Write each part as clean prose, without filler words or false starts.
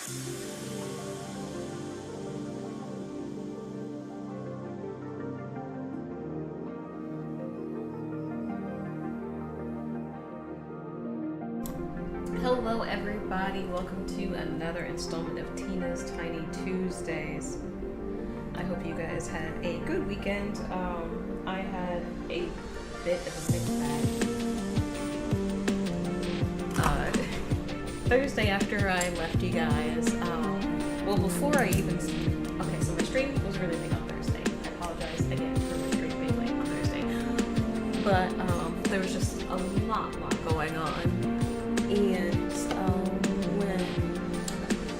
Hello everybody, welcome to another installment of Tina's Tiny Tuesdays. I hope you guys had a good weekend. I had a bit of a mixed bag. Thursday after I left you guys, before I even, so my stream was really late on Thursday. I apologize again for my stream being late on Thursday. But there was just a lot going on. And when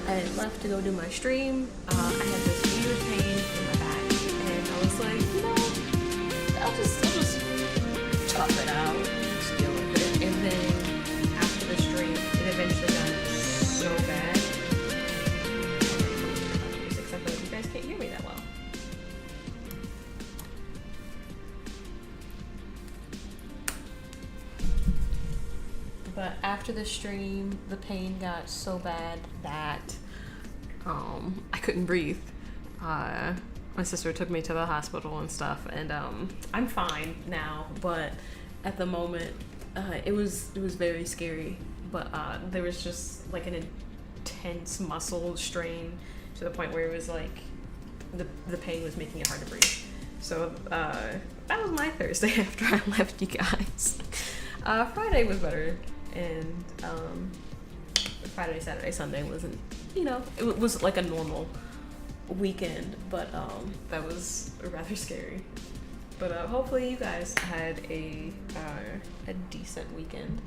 I left to go do my stream, I had this huge pain in my back, and I was like, I'll just tough it out, just deal with it. And then after the stream, it eventually got so bad. Except that you guys can't hear me that well. But after the stream, the pain got so bad that I couldn't breathe. My sister took me to the hospital and stuff, and I'm fine now. But at the moment, it was very scary. But there was just like an intense muscle strain to the point where it was like the pain was making it hard to breathe. So that was my Thursday after I left you guys. Friday was better. And Friday, Saturday, Sunday wasn't, it was like a normal weekend, but that was rather scary. But hopefully you guys had a decent weekend.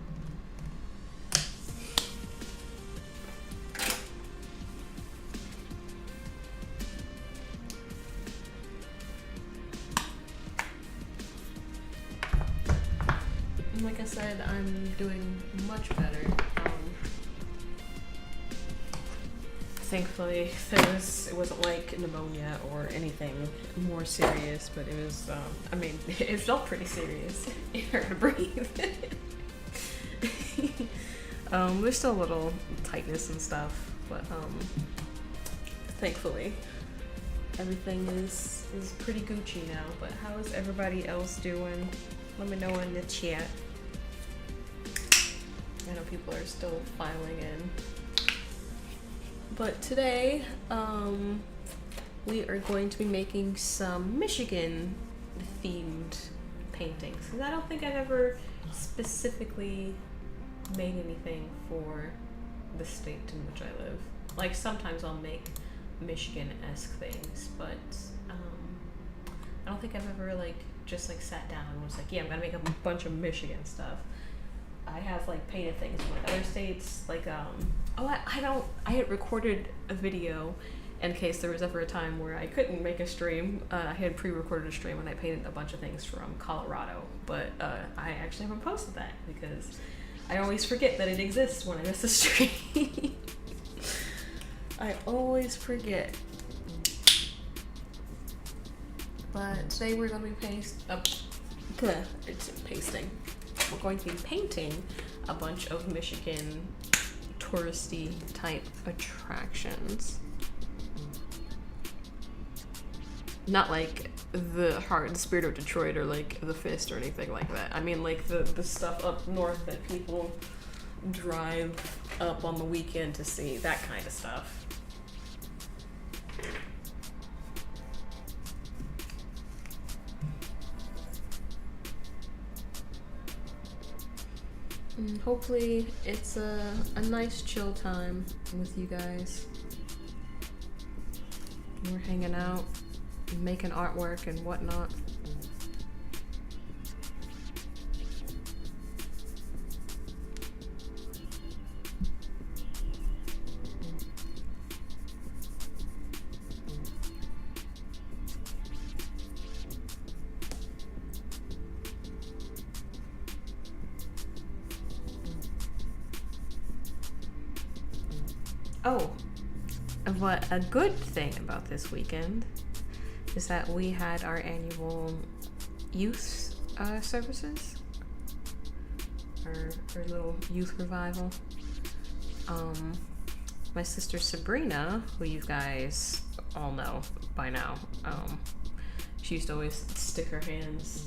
Like I said, I'm doing much better. Thankfully, it wasn't like pneumonia or anything more serious, but it was, it felt pretty serious. It hurt to breathe. There's still a little tightness and stuff, but thankfully, everything is pretty Gucci now. But how is everybody else doing? Let me know in the chat. I know people are still filing in. But today, we are going to be making some Michigan-themed paintings. Because I don't think I've ever specifically made anything for the state in which I live. Like, sometimes I'll make Michigan-esque things, but I don't think I've ever, just sat down and was like, yeah, I'm gonna make a bunch of Michigan stuff. I have painted things from other states, I had recorded a video in case there was ever a time where I couldn't make a stream. I had pre-recorded a stream and I painted a bunch of things from Colorado, but I actually haven't posted that because I always forget that it exists when I miss a stream. I always forget. But today we're going to be pasting. We're going to be painting a bunch of Michigan touristy type attractions. Not like the Heart and Spirit of Detroit or the Fist or anything like that. I mean the stuff up north that people drive up on the weekend to see, that kind of stuff. Hopefully it's a nice chill time with you guys. We're hanging out, making artwork and whatnot. Oh, what a good thing about this weekend is that we had our annual youth services, our little youth revival. my sister Sabrina, who you guys all know by now. She used to always stick her hands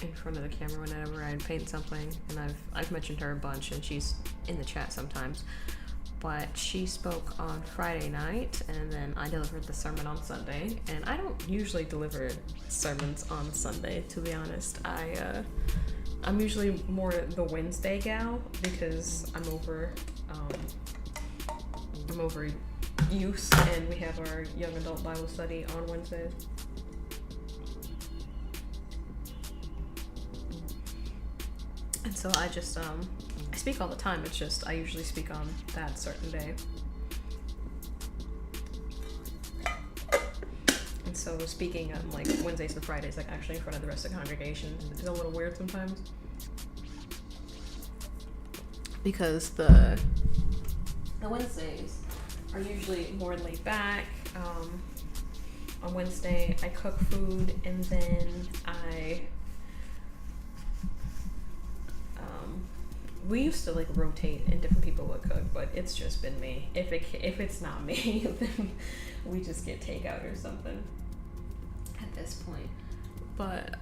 in front of the camera whenever I'd paint something, and I've mentioned her a bunch, and she's in the chat sometimes. But she spoke on Friday night, and then I delivered the sermon on Sunday. And I don't usually deliver sermons on Sunday, to be honest. I'm usually more the Wednesday gal because I'm over youth, and we have our young adult Bible study on Wednesdays. And so I just I speak all the time. It's just I usually speak on that certain day. And so speaking on like Wednesdays and Fridays, like actually in front of the rest of the congregation, is a little weird sometimes. Because the Wednesdays are usually more laid back. On Wednesday I cook food, and then we used to like rotate and different people would cook, but it's just been me. If it's not me, then we just get takeout or something at this point. But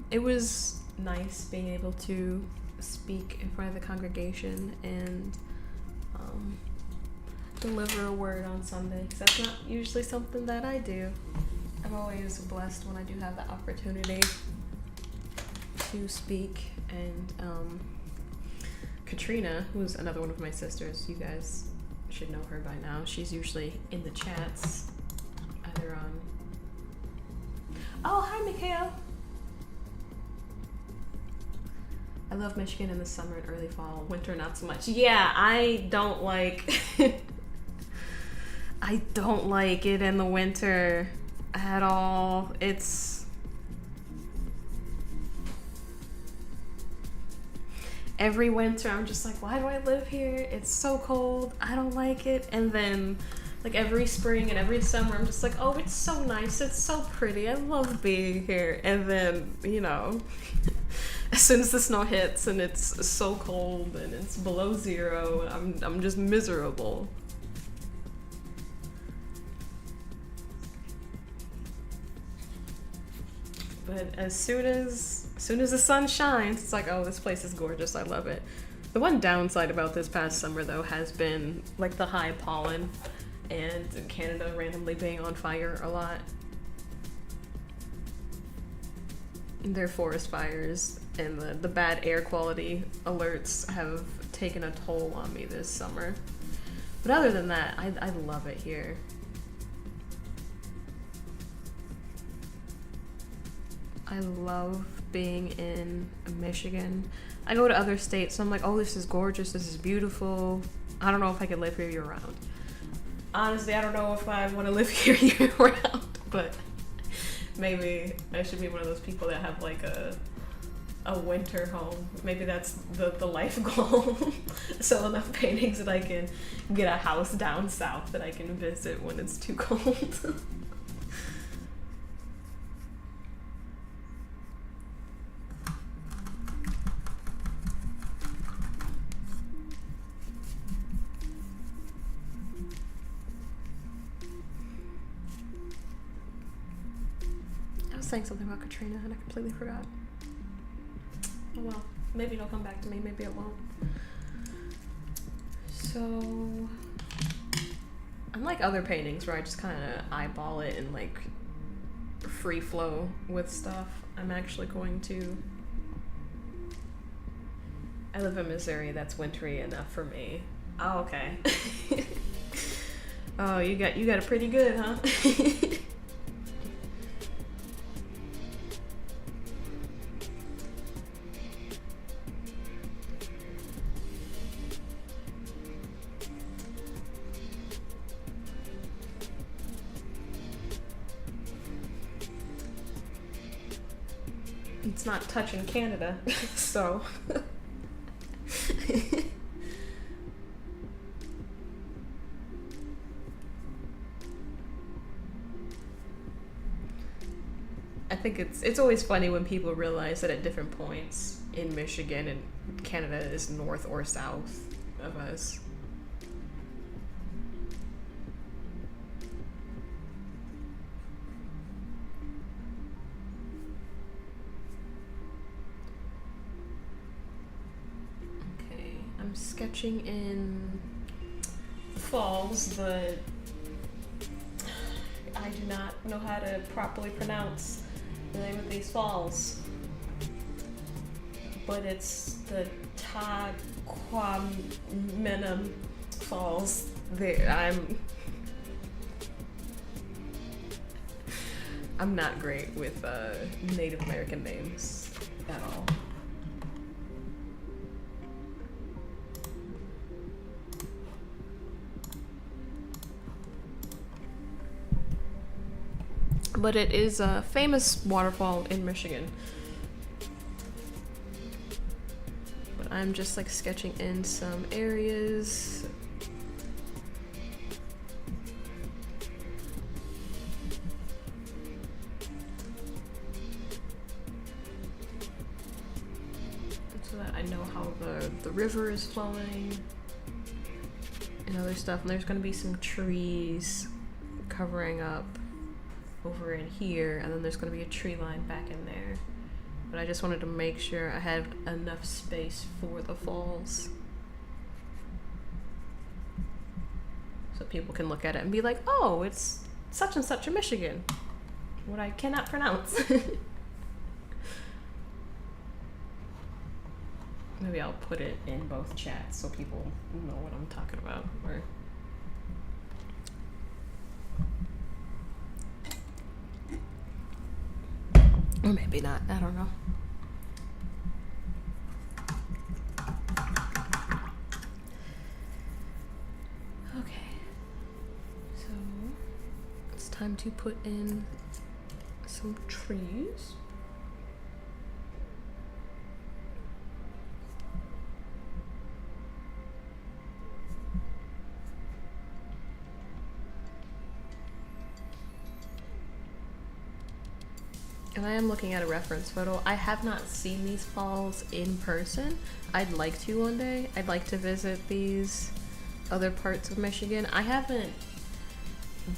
it was nice being able to speak in front of the congregation and deliver a word on Sunday, because that's not usually something that I do. I'm always blessed when I do have the opportunity to speak. And Katrina, who's another one of my sisters, you guys should know her by now. She's usually in the chats, either on... Oh, hi, Mikhail. I love Michigan in the summer and early fall. Winter, not so much. Yeah, I don't like... I don't like it in the winter at all. It's... Every winter, I'm just like, why do I live here? It's so cold. I don't like it. And then, like, every spring and every summer, I'm just like, oh, it's so nice. It's so pretty. I love being here. And then, you know, as soon as the snow hits and it's so cold and it's below zero, I'm just miserable. But as soon as the sun shines, it's like, oh, this place is gorgeous. I love it. The one downside about this past summer, though, has been like the high pollen and Canada randomly being on fire a lot. Their forest fires and the bad air quality alerts have taken a toll on me this summer. But other than that, I love it here. I love being in Michigan. I go to other states, so I'm like, oh, this is gorgeous, this is beautiful. I don't know if I could live here year round. Honestly, I don't know if I want to live here year round, but maybe I should be one of those people that have like a winter home. Maybe that's the life goal. Sell enough paintings that I can get a house down south that I can visit when it's too cold. Saying something about Katrina and I completely forgot. Oh well, maybe it'll come back to me, maybe it won't. So, unlike other paintings where I just kind of eyeball it and like free flow with stuff, I'm actually going to... I live in Missouri, that's wintry enough for me. Oh, okay. Oh, you got it pretty good, huh? It's not touching Canada, so... I think it's always funny when people realize that at different points in Michigan and Canada is north or south of us. sketching in falls, but I do not know how to properly pronounce the name of these falls. But it's the Taquamenam Falls. I'm not great with Native American names at all. But it is a famous waterfall in Michigan. But I'm just like sketching in some areas. So that I know how the river is flowing and other stuff. And there's gonna be some trees covering up over in here, and then there's going to be a tree line back in there. But I just wanted to make sure I had enough space for the falls so people can look at it and be like, oh, it's such and such in Michigan, what I cannot pronounce. Maybe I'll put it in both chats so people know what I'm talking about. Or maybe not, I don't know. Okay, so it's time to put in some trees. And I am looking at a reference photo. I have not seen these falls in person. I'd like to one day. I'd like to visit these other parts of Michigan. I haven't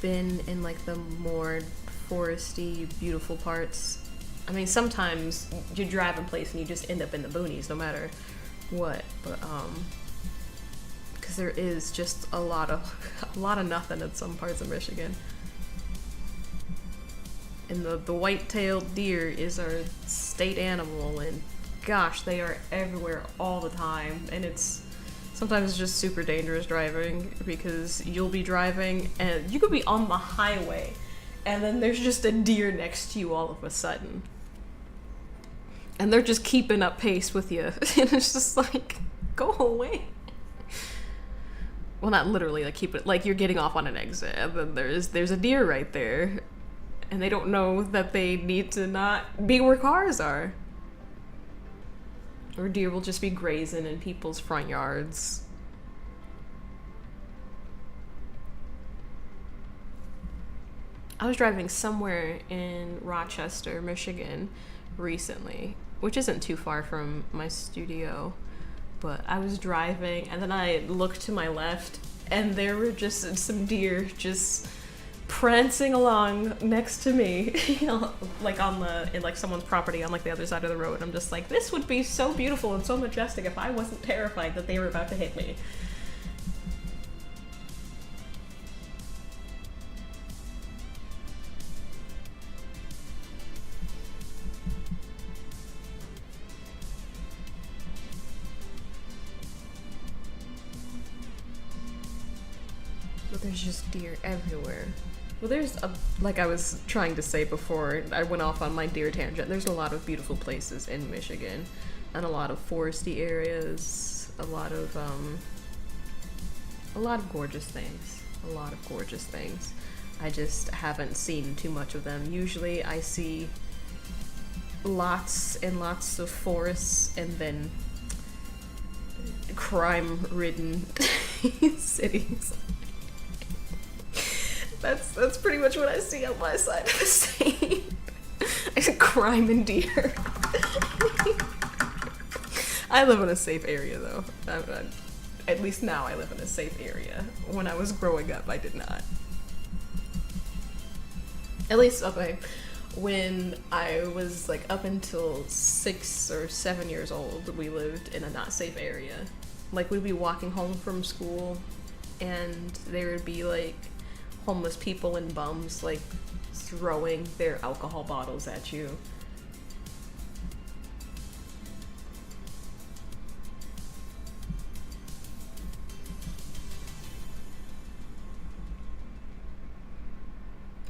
been in like the more foresty, beautiful parts. I mean, sometimes you drive in place and you just end up in the boonies no matter what. But because there is just a lot of nothing in some parts of Michigan. And the white-tailed deer is our state animal, and gosh, they are everywhere all the time. And sometimes it's just super dangerous driving, because you'll be driving and you could be on the highway and then there's just a deer next to you all of a sudden. And they're just keeping up pace with you. And it's just like, go away. Well, not literally, like you're getting off on an exit and then there's a deer right there. And they don't know that they need to not be where cars are. Or deer will just be grazing in people's front yards. I was driving somewhere in Rochester, Michigan recently, which isn't too far from my studio. But I was driving and then I looked to my left and there were just some deer just prancing along next to me, you know, like in like someone's property on like the other side of the road. I'm just like, this would be so beautiful and so majestic if I wasn't terrified that they were about to hit me. But there's just deer everywhere. Well, there's like I was trying to say before, I went off on my deer tangent. There's a lot of beautiful places in Michigan, and a lot of foresty areas, a lot of gorgeous things. A lot of gorgeous things. I just haven't seen too much of them. Usually, I see lots and lots of forests, and then crime-ridden cities. That's pretty much what I see on my side of the state. I see crime and deer. I live in a safe area, though. At least now I live in a safe area. When I was growing up, I did not. At least, okay, when I was like up until 6 or 7 years old, we lived in a not safe area. Like, we'd be walking home from school, and there would be, like, homeless people and bums, like, throwing their alcohol bottles at you.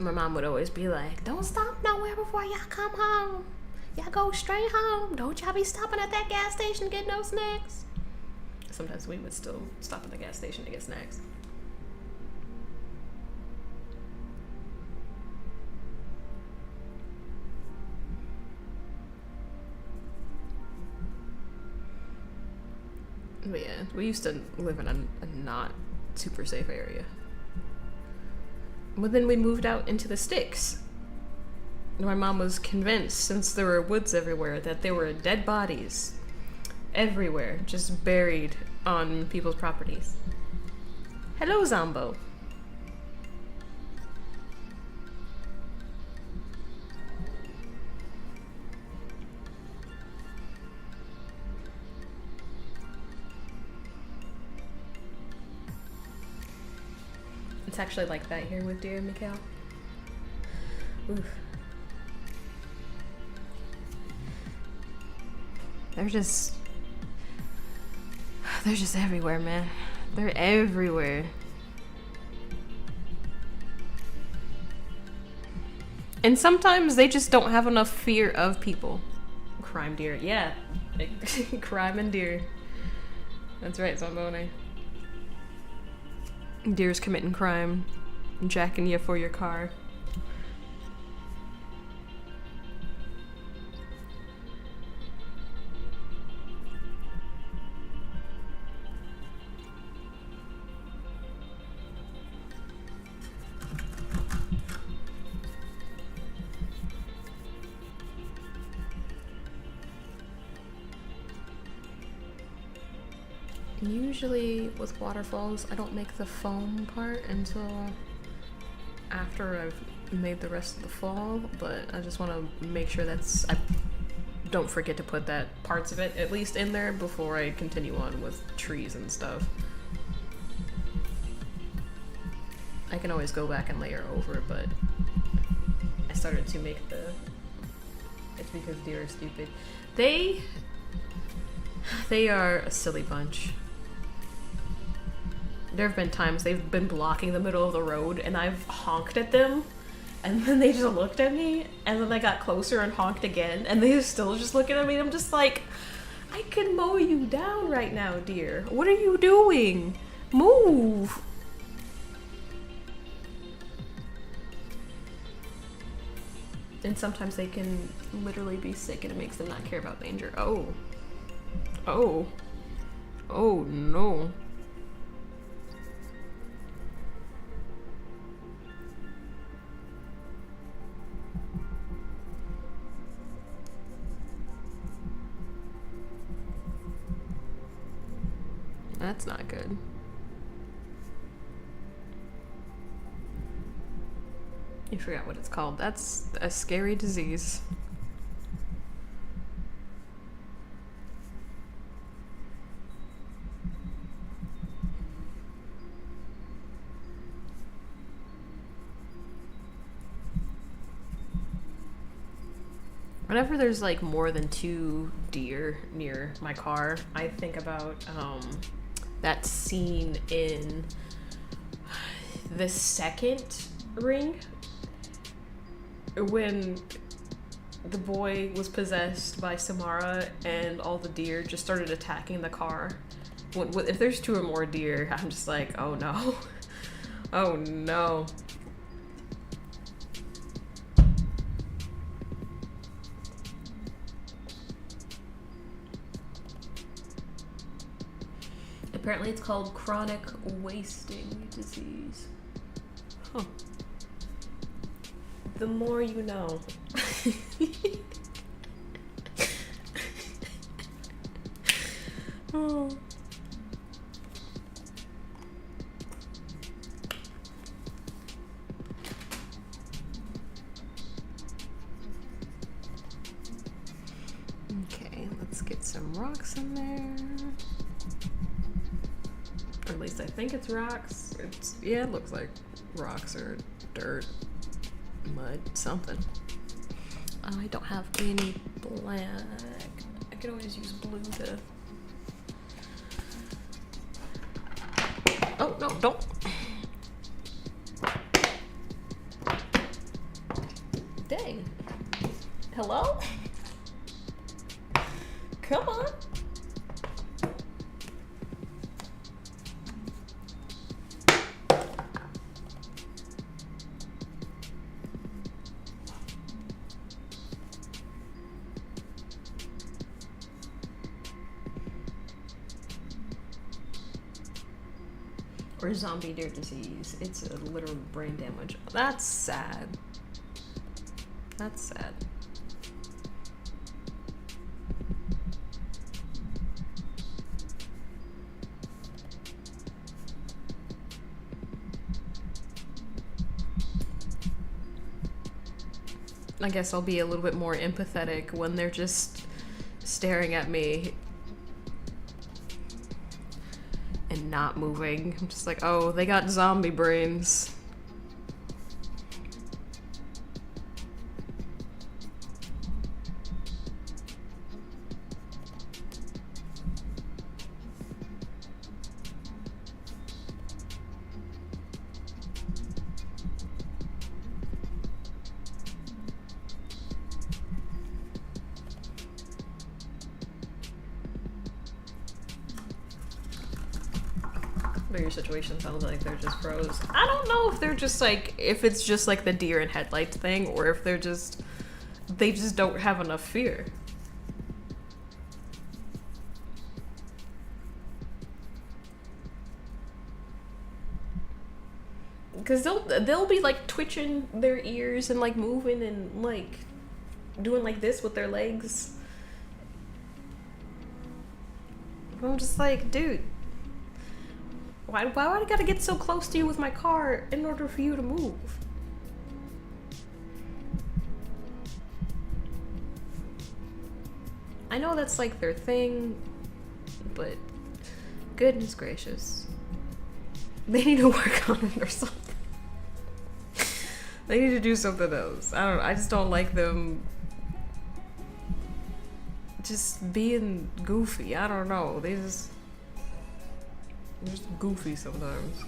My mom would always be like, don't stop nowhere before y'all come home. Y'all go straight home. Don't y'all be stopping at that gas station to get no snacks. Sometimes we would still stop at the gas station to get snacks. But yeah, we used to live in a not super safe area. But then we moved out into the sticks. My mom was convinced, since there were woods everywhere, that there were dead bodies everywhere, just buried on people's properties. Hello, Zombo. It's actually like that here with deer, Mikhail. Oof. They're just everywhere, man. They're everywhere. And sometimes they just don't have enough fear of people. Crime deer, yeah. Crime and deer. That's right, Zamboni. Deer's committing crime, jacking you for your car. Usually with waterfalls, I don't make the foam part until after I've made the rest of the fall, but I just want to make sure I don't forget to put that parts of it at least in there before I continue on with trees and stuff. I can always go back and layer over, but I started to make it's because deer are stupid. They are a silly bunch. There have been times they've been blocking the middle of the road and I've honked at them and then they just looked at me and then I got closer and honked again and they're still just looking at me and I'm just like, I could mow you down right now, dear. What are you doing? Move. And sometimes they can literally be sick and it makes them not care about danger. Oh no. That's not good. You forgot what it's called. That's a scary disease. Whenever there's like more than 2 deer near my car, I think about that scene in the second Ring when the boy was possessed by Samara and all the deer just started attacking the car. If there's 2 or more deer, I'm just like, oh no. Oh no. Apparently it's called chronic wasting disease. Huh. The more you know. Oh. Okay, let's get some rocks in there. at least I think it's rocks. Yeah, it looks like rocks or dirt, mud, something. I don't have any black. I could always use blue to... Oh, no, don't. Dang. Hello? Come on. Or zombie deer disease. It's a literal brain damage. That's sad. That's sad. I guess I'll be a little bit more empathetic when they're just staring at me and not moving. I'm just like, oh, they got zombie brains. But your situation sounds like they're just froze. I don't know if they're just like, if it's just like the deer in headlights thing, or if they just don't have enough fear. Because they'll be like twitching their ears and like moving and like doing like this with their legs. I'm just like, dude. Why would I gotta get so close to you with my car in order for you to move? I know that's like their thing, but goodness gracious. They need to work on it or something. They need to do something else. I just don't like them just being goofy. I don't know. They're just goofy sometimes.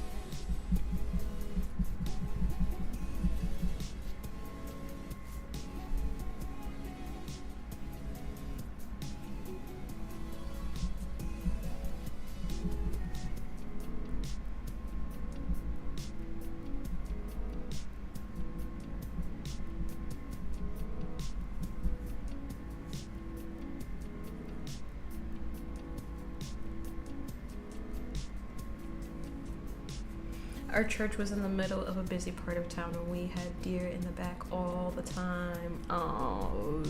Our church was in the middle of a busy part of town and we had deer in the back all the time. Oh.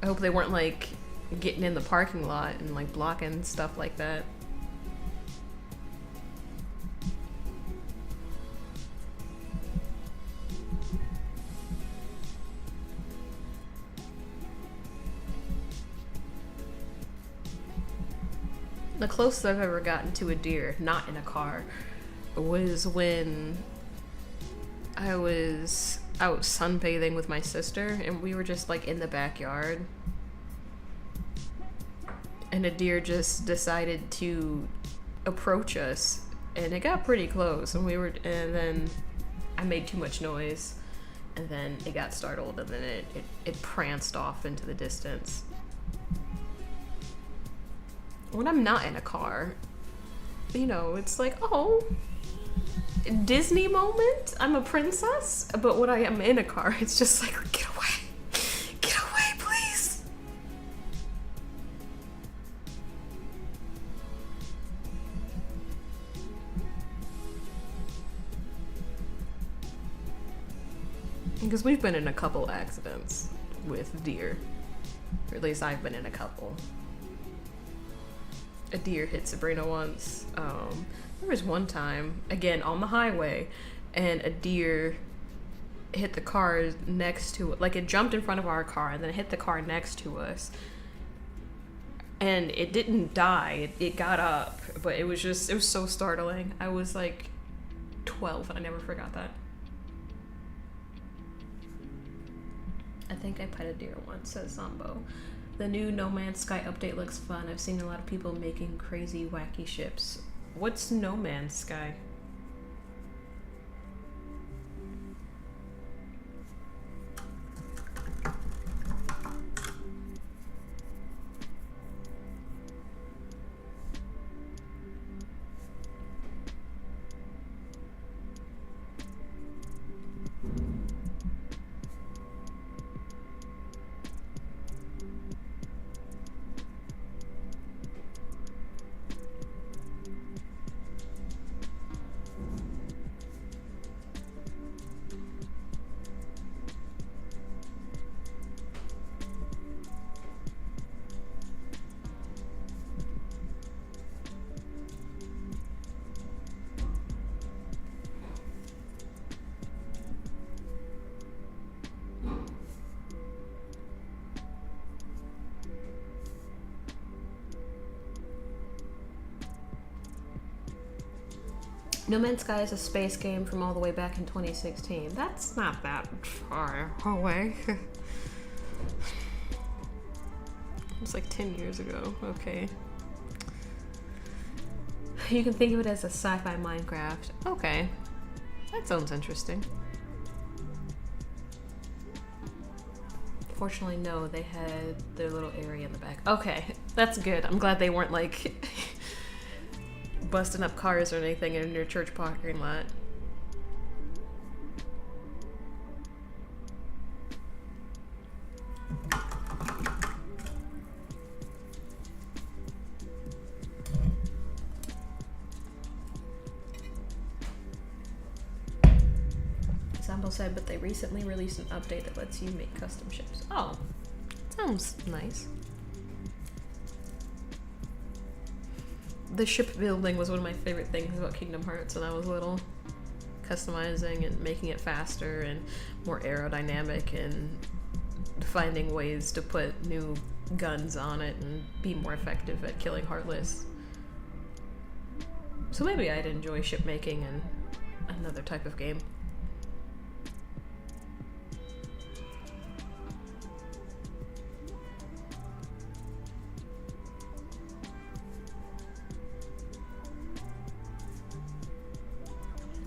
I hope they weren't like getting in the parking lot and like blocking stuff like that. The closest I've ever gotten to a deer, not in a car, was when I was out sunbathing with my sister and we were just like in the backyard. And a deer just decided to approach us and it got pretty close and then I made too much noise and then it got startled and then it pranced off into the distance. When I'm not in a car, you know, it's like, oh, Disney moment, I'm a princess. But when I am in a car, it's just like, get away, please. Because we've been in a couple accidents with deer, or at least I've been in a couple. A deer hit Sabrina once. There was one time, again on the highway, and a deer hit the car next to it. Like, it jumped in front of our car and then it hit the car next to us. And it didn't die. It got up, but it was so startling. I was like 12 and I never forgot that. I think I pet a deer once, says Sambo. The new No Man's Sky update looks fun. I've seen a lot of people making crazy, wacky ships. What's No Man's Sky? No Man's Sky is a space game from all the way back in 2016. That's not that far away. It's like 10 years ago. Okay. You can think of it as a sci-fi Minecraft. Okay. That sounds interesting. Fortunately, no, they had their little area in the back. Okay, that's good. I'm glad they weren't like busting up cars or anything in your church parking lot. Sambo said, but they recently released an update that lets you make custom ships. Oh, sounds nice. The ship building was one of my favorite things about Kingdom Hearts when I was little. Customizing and making it faster and more aerodynamic and finding ways to put new guns on it and be more effective at killing Heartless. So maybe I'd enjoy ship making in another type of game.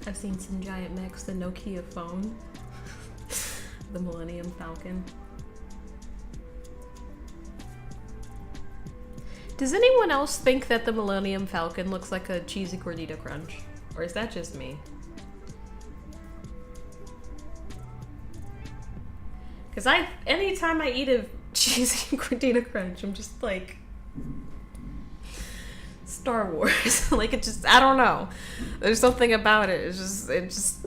I've seen some giant mechs, the Nokia phone, the Millennium Falcon. Does anyone else think that the Millennium Falcon looks like a cheesy gordita crunch? Or is that just me? Because anytime I eat a cheesy gordita crunch, I'm just like, Star Wars. Like, it just, I don't know. There's something about it. It just.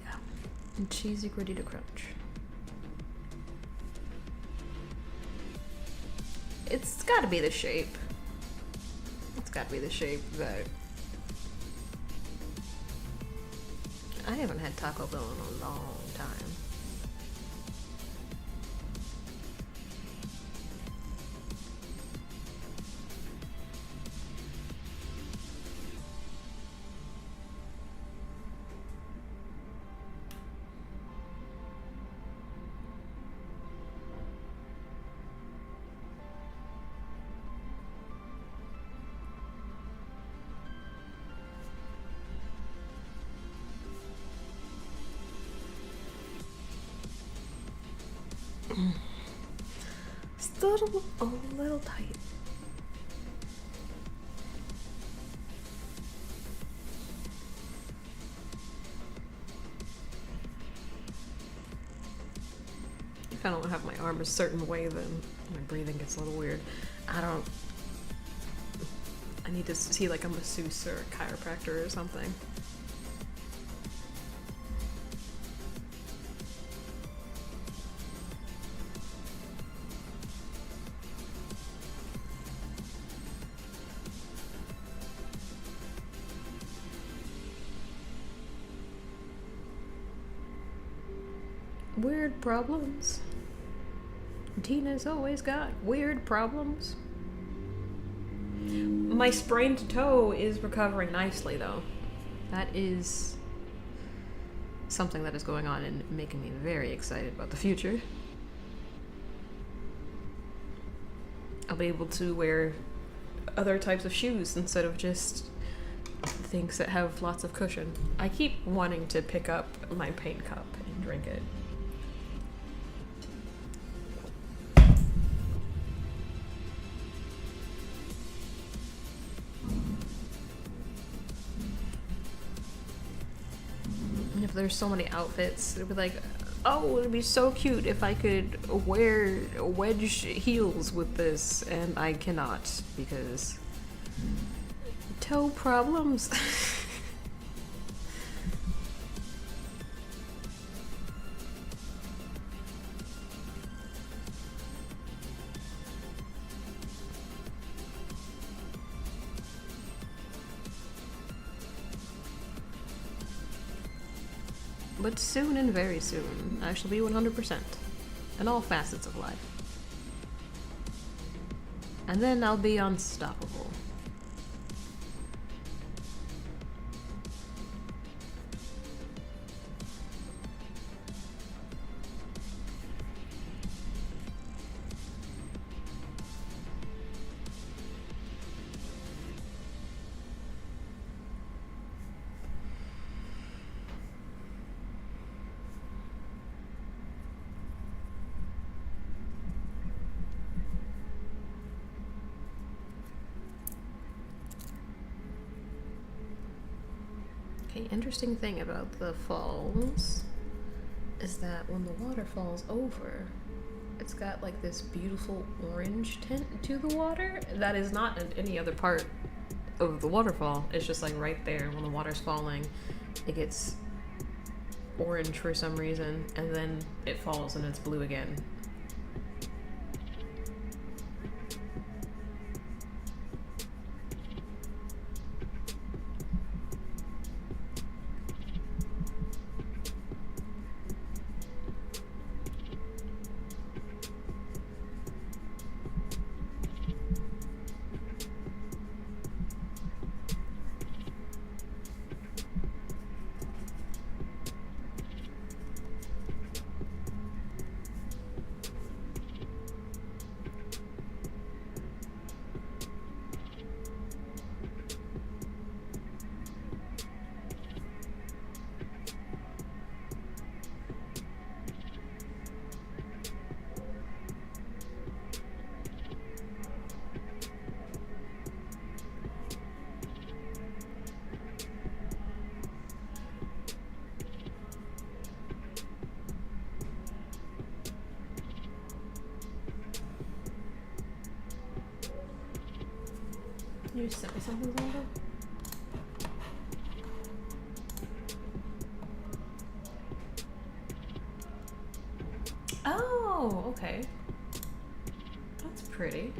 Yeah. And cheesy gordita crunch. It's gotta be the shape. It's gotta be the shape, but I haven't had Taco Bell in a long time. Still a little tight. If I don't have my arm a certain way, then my breathing gets a little weird. I don't I need to see like a masseuse or a chiropractor or something. Weird problems. Tina's always got weird problems. My sprained toe is recovering nicely, though. That is something that is going on and making me very excited about the future. I'll be able to wear other types of shoes instead of just things that have lots of cushion. I keep wanting to pick up my paint cup and drink it. If there's so many outfits, it'd be like, oh, it'd be so cute if I could wear wedge heels with this, and I cannot because toe problems. But soon and very soon, I shall be 100% in all facets of life. And then I'll be unstoppable. Okay, interesting thing about the falls is that when the water falls over, it's got like this beautiful orange tint to the water that is not in any other part of the waterfall. It's just like right there when the water's falling, it gets orange for some reason, and then it falls and it's blue again. You just sent me something, Zelda? Oh, okay. That's pretty.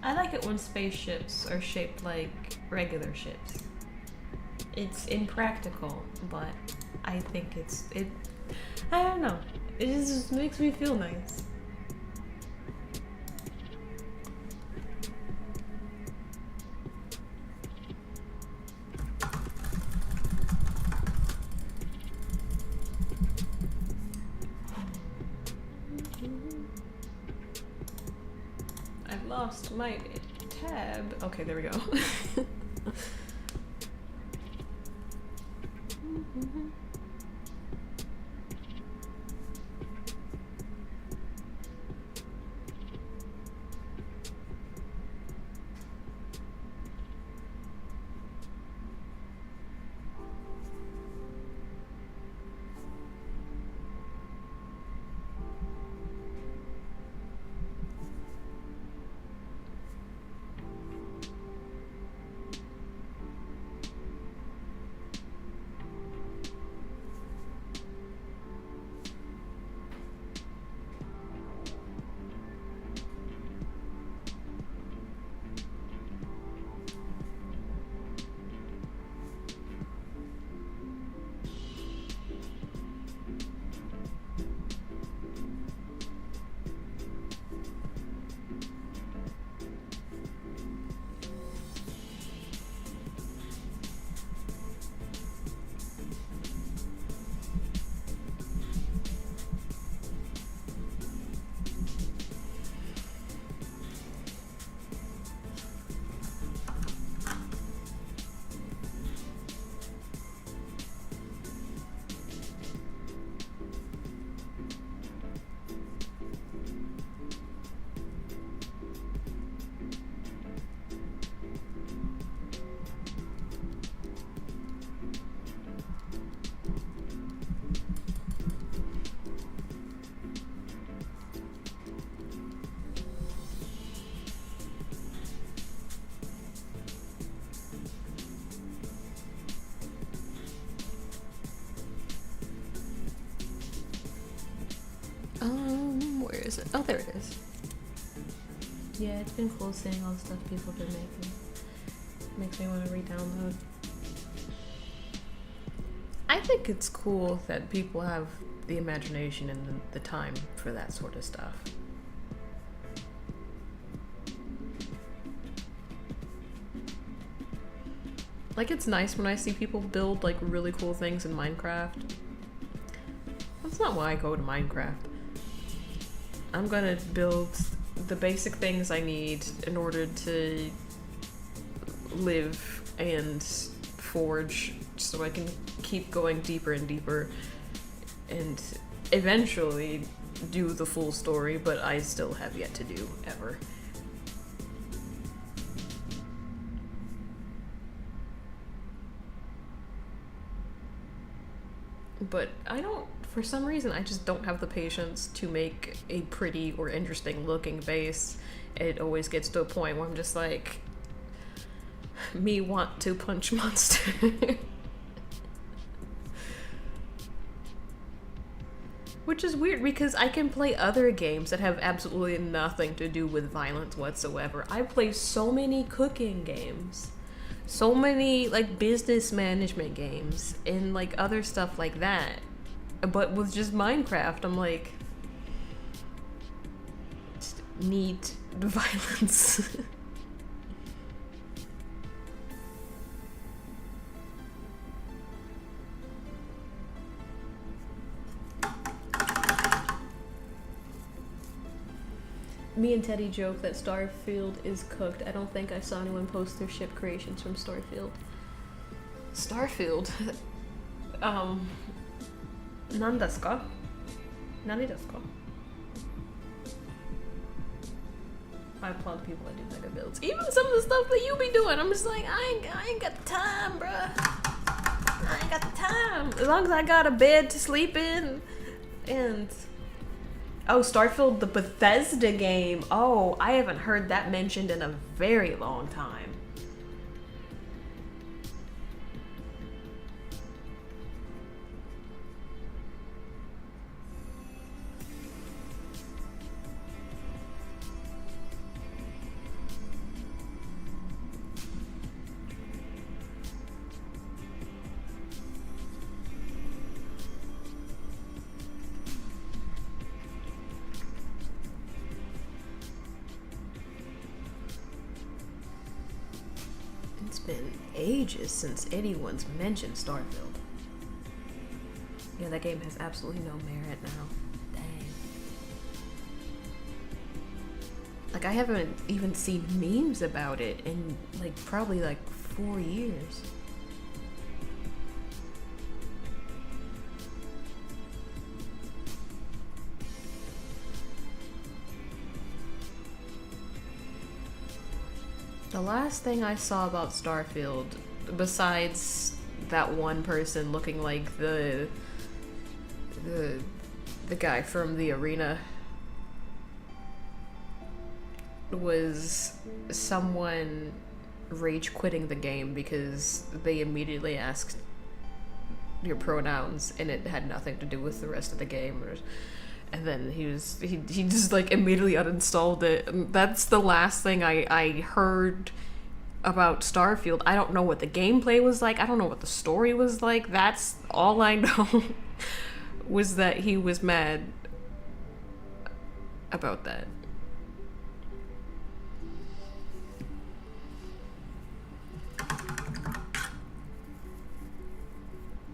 I like it when spaceships are shaped like regular ships. It's impractical, but I think I don't know. It just makes me feel nice. I've lost my tab. Okay, there we go. is it? Oh, there it is. Yeah, it's been cool seeing all the stuff people have been making. Makes me want to re-download. I think it's cool that people have the imagination and the time for that sort of stuff. Like, it's nice when I see people build like really cool things in Minecraft. That's not why I go to Minecraft. I'm gonna build the basic things I need in order to live and forge so I can keep going deeper and deeper and eventually do the full story, but I still have yet to do ever. But I don't, for some reason, I just don't have the patience to make a pretty or interesting looking base. It always gets to a point where I'm just like, me want to punch monster. Which is weird because I can play other games that have absolutely nothing to do with violence whatsoever. I play so many cooking games. So many like business management games and like other stuff like that. But with just Minecraft, I'm like, just need violence. Me and Teddy joke that Starfield is cooked. I don't think I saw anyone post their ship creations from Starfield. Starfield? Nandesu? Nani desu ka? I applaud people that do mega builds. Even some of the stuff that you be doing, I'm just like, I ain't got the time, bruh. I ain't got the time. As long as I got a bed to sleep in and... Oh, Starfield, the Bethesda game. Oh, I haven't heard that mentioned in a very long time. It's been ages since anyone's mentioned Starfield. Yeah, that game has absolutely no merit now. Dang. Like, I haven't even seen memes about it in, like, probably, like, 4 years. The last thing I saw about Starfield, besides that one person looking like the guy from the arena, was someone rage quitting the game because they immediately asked your pronouns and it had nothing to do with the rest of the game. And then he just like immediately uninstalled it. And that's the last thing I heard about Starfield. I don't know what the gameplay was like. I don't know what the story was like. That's all I know was that he was mad about that.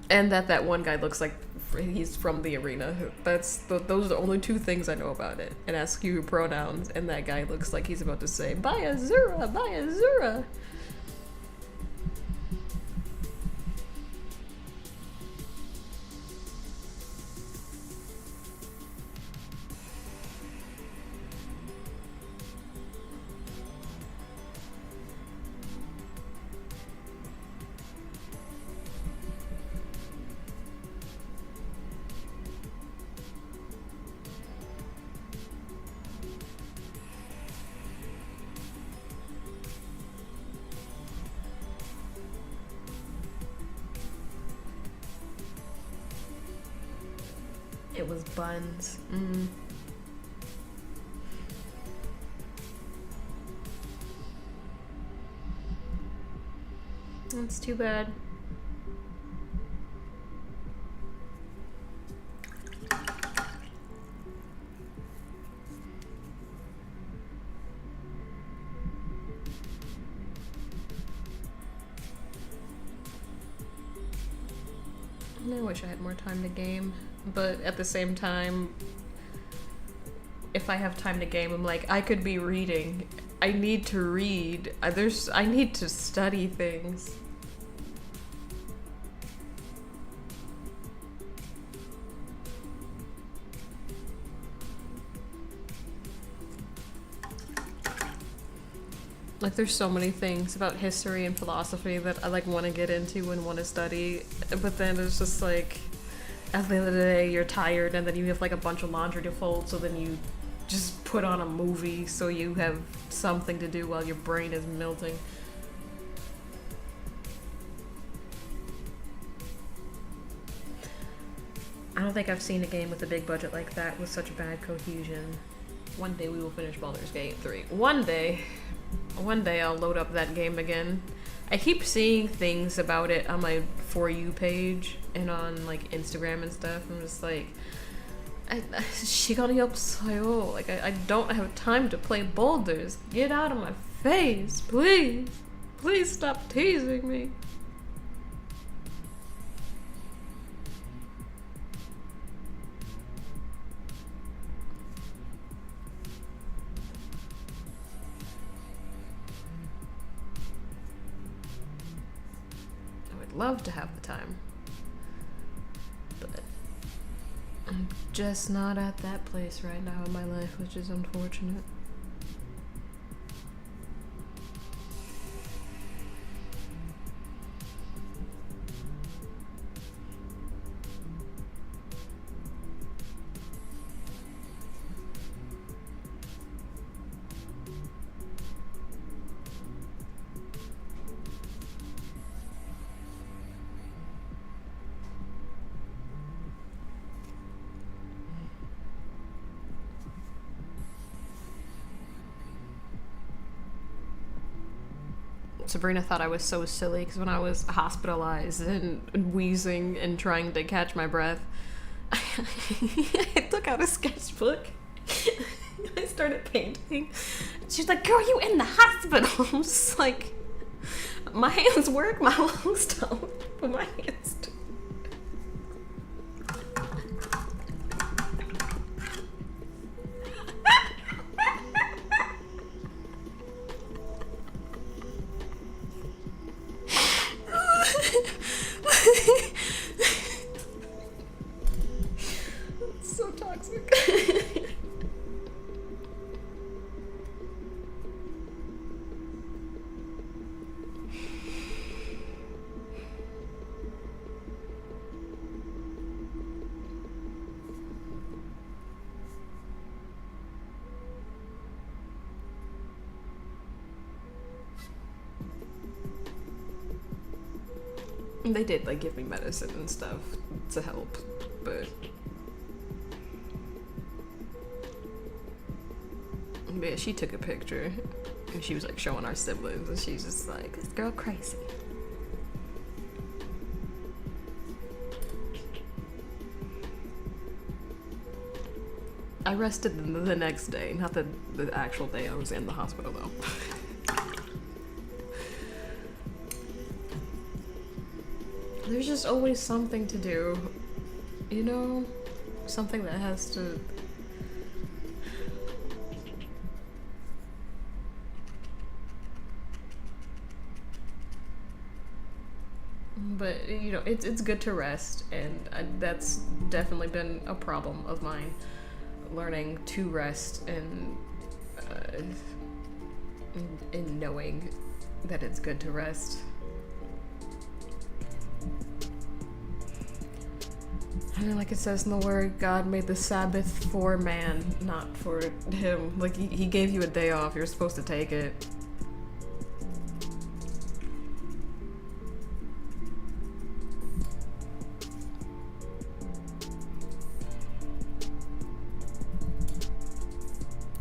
And that one guy looks like he's from the arena. Those are the only two things I know about it. And ask you pronouns, and that guy looks like he's about to say, "Buy Azura, buy Azura." It was buns. That's too bad. I wish I had more time to game, but at the same time, if I have time to game, I'm like, I could be reading. I need to read. I need to study things. Like, there's so many things about history and philosophy that I like want to get into and want to study, but then it's just like, at the end of the day, you're tired, and then you have like a bunch of laundry to fold, so then you just put on a movie so you have something to do while your brain is melting. I don't think I've seen a game with a big budget like that with such bad cohesion. One day we will finish Baldur's Gate 3. One day I'll load up that game again. I keep seeing things about it on my For You page and on like Instagram and stuff. I'm just like, Shigani Upsayo. Like, I don't have time to play Boulders. Get out of my face, please. Please stop teasing me. Love to have the time, but I'm just not at that place right now in my life, which is unfortunate. Sabrina thought I was so silly because when I was hospitalized and wheezing and trying to catch my breath, I took out a sketchbook. I started painting. She's like, "Girl, you in the hospital?" I'm just like, my hands work, my lungs don't, but my hands do. So toxic. They did like give me medicine and stuff to help, but yeah, she took a picture and she was like showing our siblings and she's just like, "This girl crazy." I rested the next day, not the actual day I was in the hospital though. There's just always something to do, you know? Something that has to... But, you know, it's good to rest, and that's definitely been a problem of mine. Learning to rest and knowing that it's good to rest. I mean, like it says in the word, God made the Sabbath for man, not for him. Like, he gave you a day off, you're supposed to take it.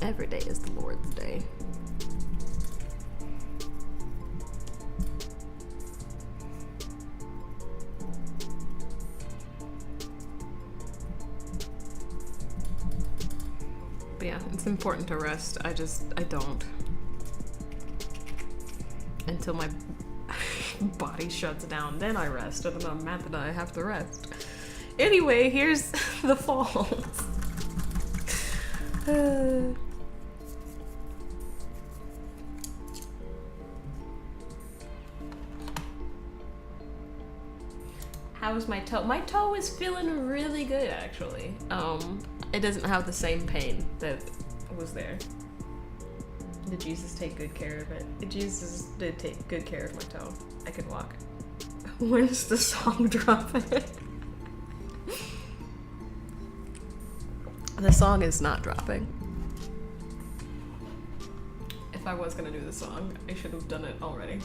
Every day is the Lord's day. But yeah, it's important to rest. I don't. Until my body shuts down, then I rest. And then I'm mad that I have to rest. Anyway, here's the falls. How's my toe? My toe is feeling really good, actually. It doesn't have the same pain that was there. Did Jesus take good care of it? Jesus did take good care of my toe. I can walk. When's the song dropping? The song is not dropping. If I was gonna do the song, I should have done it already.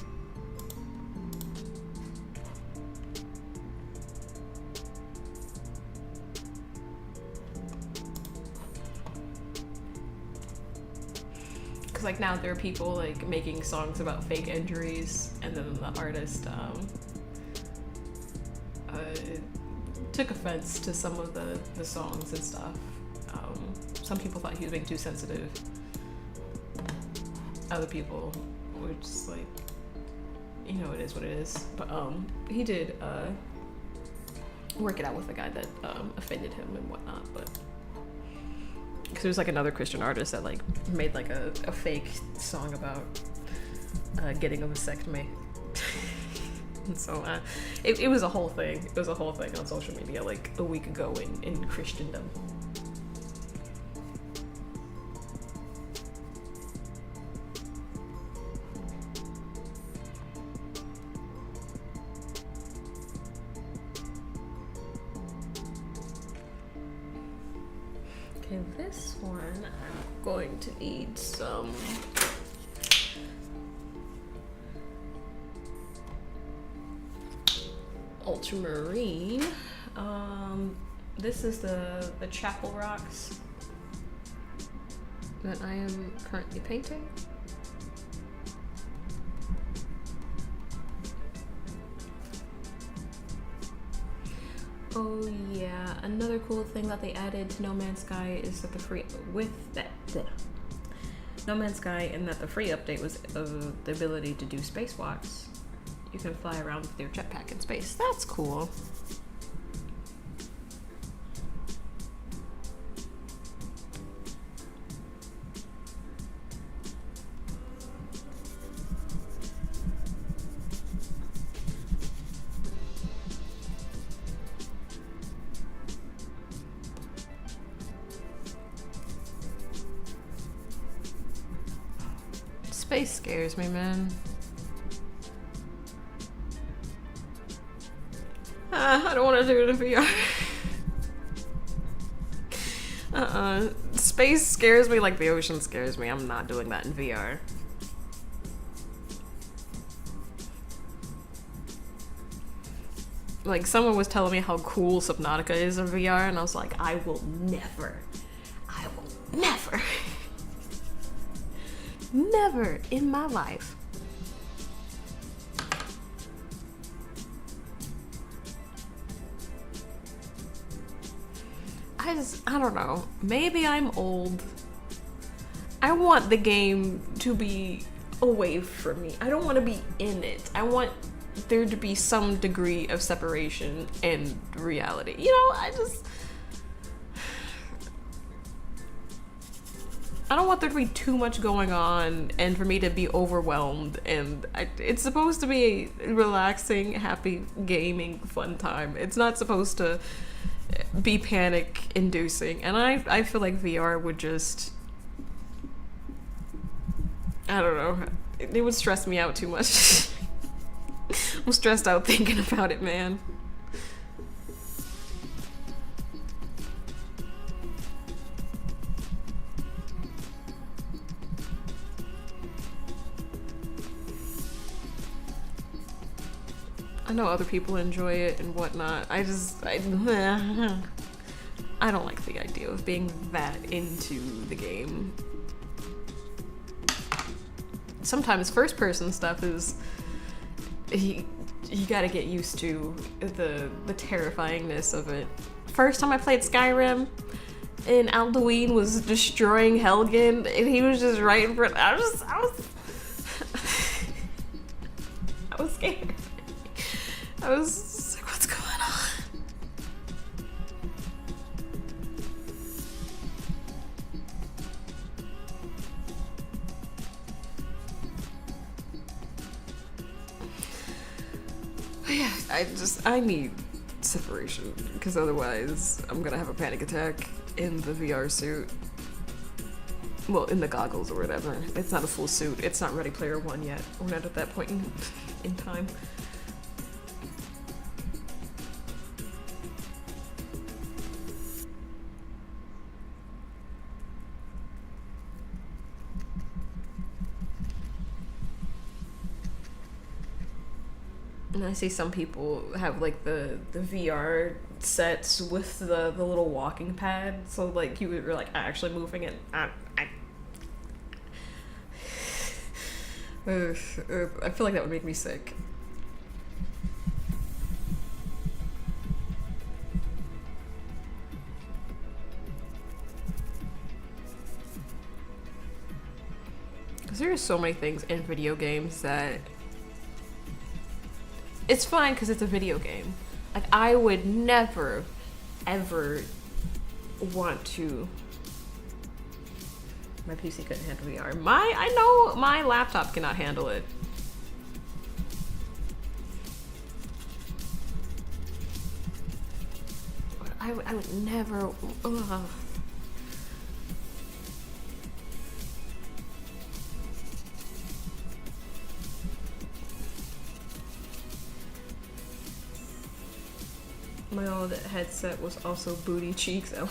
Because like now there are people like making songs about fake injuries, and then the artist took offense to some of the songs and stuff. Some people thought he was being too sensitive. Other people were just like, you know, it is what it is. But he did work it out with the guy that offended him and whatnot. But because there was like another Christian artist that like made like a fake song about getting a vasectomy. And so it was a whole thing. It was a whole thing on social media like a week ago in Christendom. Okay, this one I'm going to need some ultramarine. This is the Chapel Rocks that I am currently painting. Oh yeah, another cool thing that they added to No Man's Sky is that No Man's Sky, and that the free update was the ability to do spacewalks. You can fly around with your jetpack in space. That's cool. Space scares me, man. I don't want to do it in VR. Space scares me like the ocean scares me. I'm not doing that in VR. Like, someone was telling me how cool Subnautica is in VR, and I was like, I will never, never in my life. I don't know. Maybe I'm old. I want the game to be away from me. I don't want to be in it. I want there to be some degree of separation and reality. You know, I don't want there to be too much going on and for me to be overwhelmed, and it's supposed to be a relaxing, happy, gaming, fun time. It's not supposed to be panic inducing, and I feel like VR would just, I don't know, it would stress me out too much. I'm stressed out thinking about it, man. I know other people enjoy it and whatnot. I don't like the idea of being that into the game. Sometimes first person stuff is, you gotta get used to the terrifyingness of it. First time I played Skyrim, and Alduin was destroying Helgen, and he was just right in front. I was I was scared. I was like, what's going on? But yeah, I need separation, because otherwise I'm gonna have a panic attack in the VR suit. Well, in the goggles or whatever. It's not a full suit. It's not Ready Player One yet. We're not at that point in time. And I see some people have like the VR sets with the little walking pad, so like you were like actually moving it. I feel like that would make me sick. Because there are so many things in video games that it's fine because it's a video game. Like, I would never, ever want to. My PC couldn't handle VR. I know my laptop cannot handle it. But I would never. Ugh. My old headset was also booty cheeks. Oh.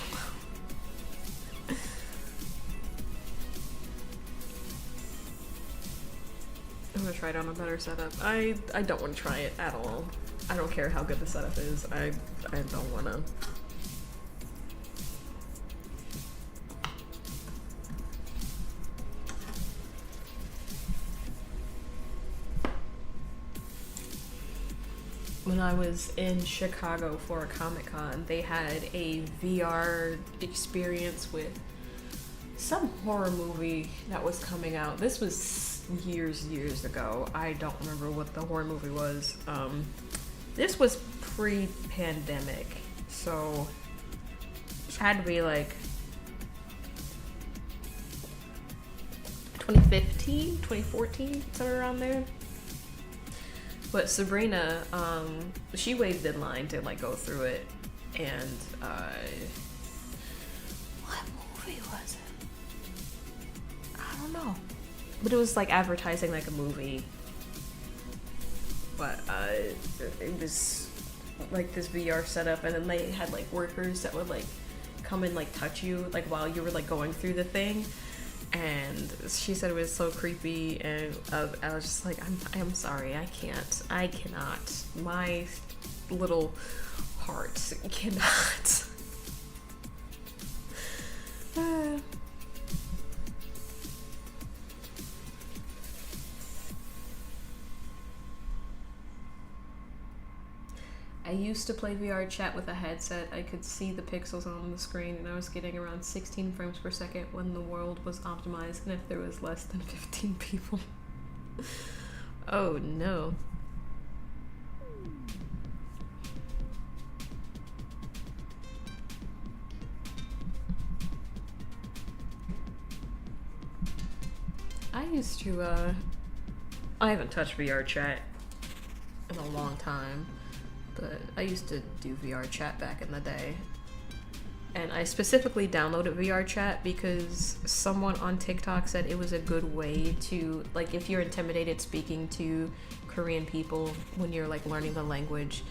I'm gonna try it on a better setup. I don't want to try it at all. I don't care how good the setup is. I don't want to. When I was in Chicago for a Comic-Con, they had a VR experience with some horror movie that was coming out. This was years ago. I don't remember what the horror movie was. This was pre-pandemic, so it had to be like 2015, 2014, somewhere around there. But Sabrina, she waited in line to like go through it, and what movie was it? I don't know, but it was like advertising like a movie. But it was like this VR setup, and then they had like workers that would like come and like touch you like while you were like going through the thing. And she said it was so creepy, and I was just like, I'm sorry, I cannot. My little heart cannot. I used to play VR chat with a headset. I could see the pixels on the screen, and I was getting around 16 frames per second when the world was optimized, and if there was less than 15 people. Oh no. I used to, I haven't touched VR chat in a long time. But I used to do VR chat back in the day. And I specifically downloaded VR chat because someone on TikTok said it was a good way to, like, if you're intimidated speaking to Korean people when you're like learning the language,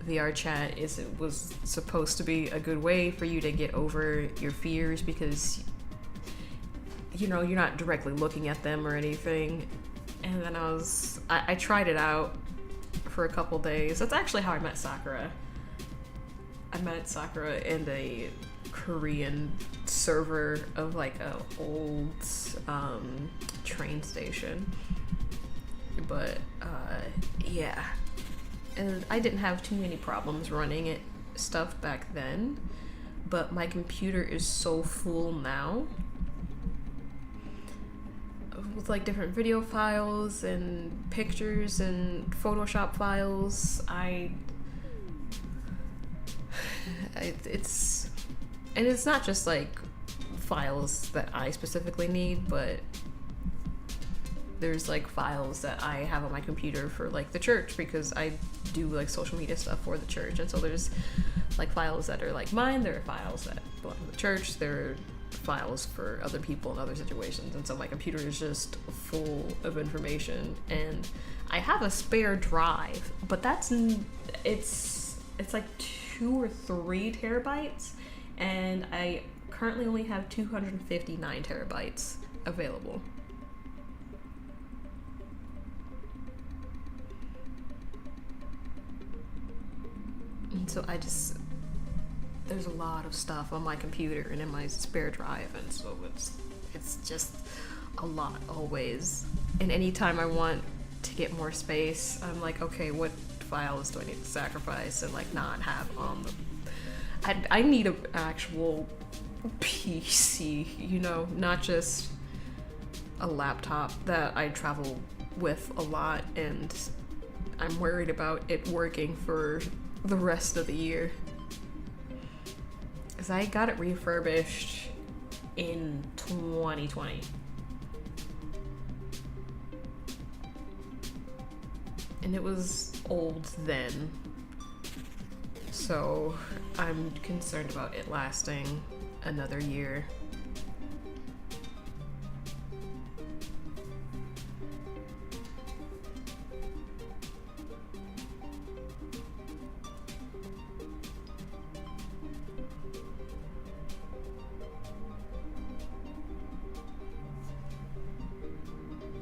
VR chat was supposed to be a good way for you to get over your fears, because you know, you're not directly looking at them or anything. And then I tried it out for a couple days. That's actually how I met Sakura. I met Sakura in a Korean server of like a old train station. But yeah, and I didn't have too many problems running it stuff back then, but my computer is so full now with like different video files and pictures and Photoshop files. It's not just like files that I specifically need, but there's like files that I have on my computer for like the church, because I do like social media stuff for the church. And so there's like files that are like mine, there are files that belong to the church, there are files for other people in other situations. And so my computer is just full of information, and I have a spare drive, but it's like 2 or 3 terabytes, and I currently only have 259 terabytes available. And so there's a lot of stuff on my computer and in my spare drive, and so it's just a lot always. And anytime I want to get more space, I'm like, okay, what files do I need to sacrifice and like not have on them? I need an actual PC, you know, not just a laptop that I travel with a lot, and I'm worried about it working for the rest of the year. Because I got it refurbished in 2020. And it was old then. So I'm concerned about it lasting another year.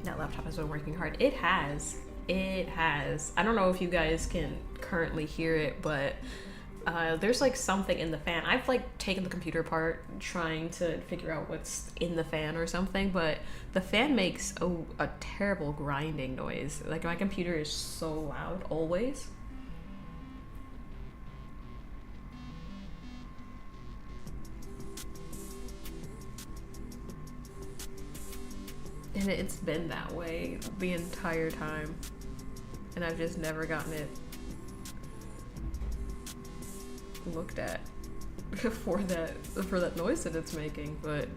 That laptop has been working hard. It has. I don't know if you guys can currently hear it, but there's like something in the fan. I've like taken the computer apart trying to figure out what's in the fan or something, but the fan makes a terrible grinding noise. Like my computer is so loud always. And it's been that way the entire time, and I've just never gotten it looked at for that noise that it's making. But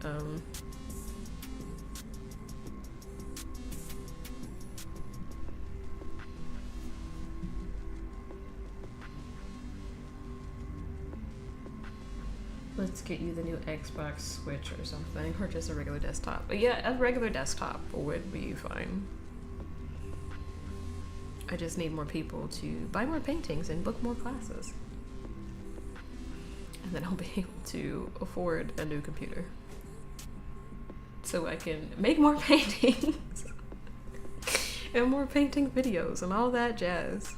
let's get you the new Xbox Switch or something, or just a regular desktop. But yeah, a regular desktop would be fine. I just need more people to buy more paintings and book more classes. And then I'll be able to afford a new computer, so I can make more paintings and more painting videos and all that jazz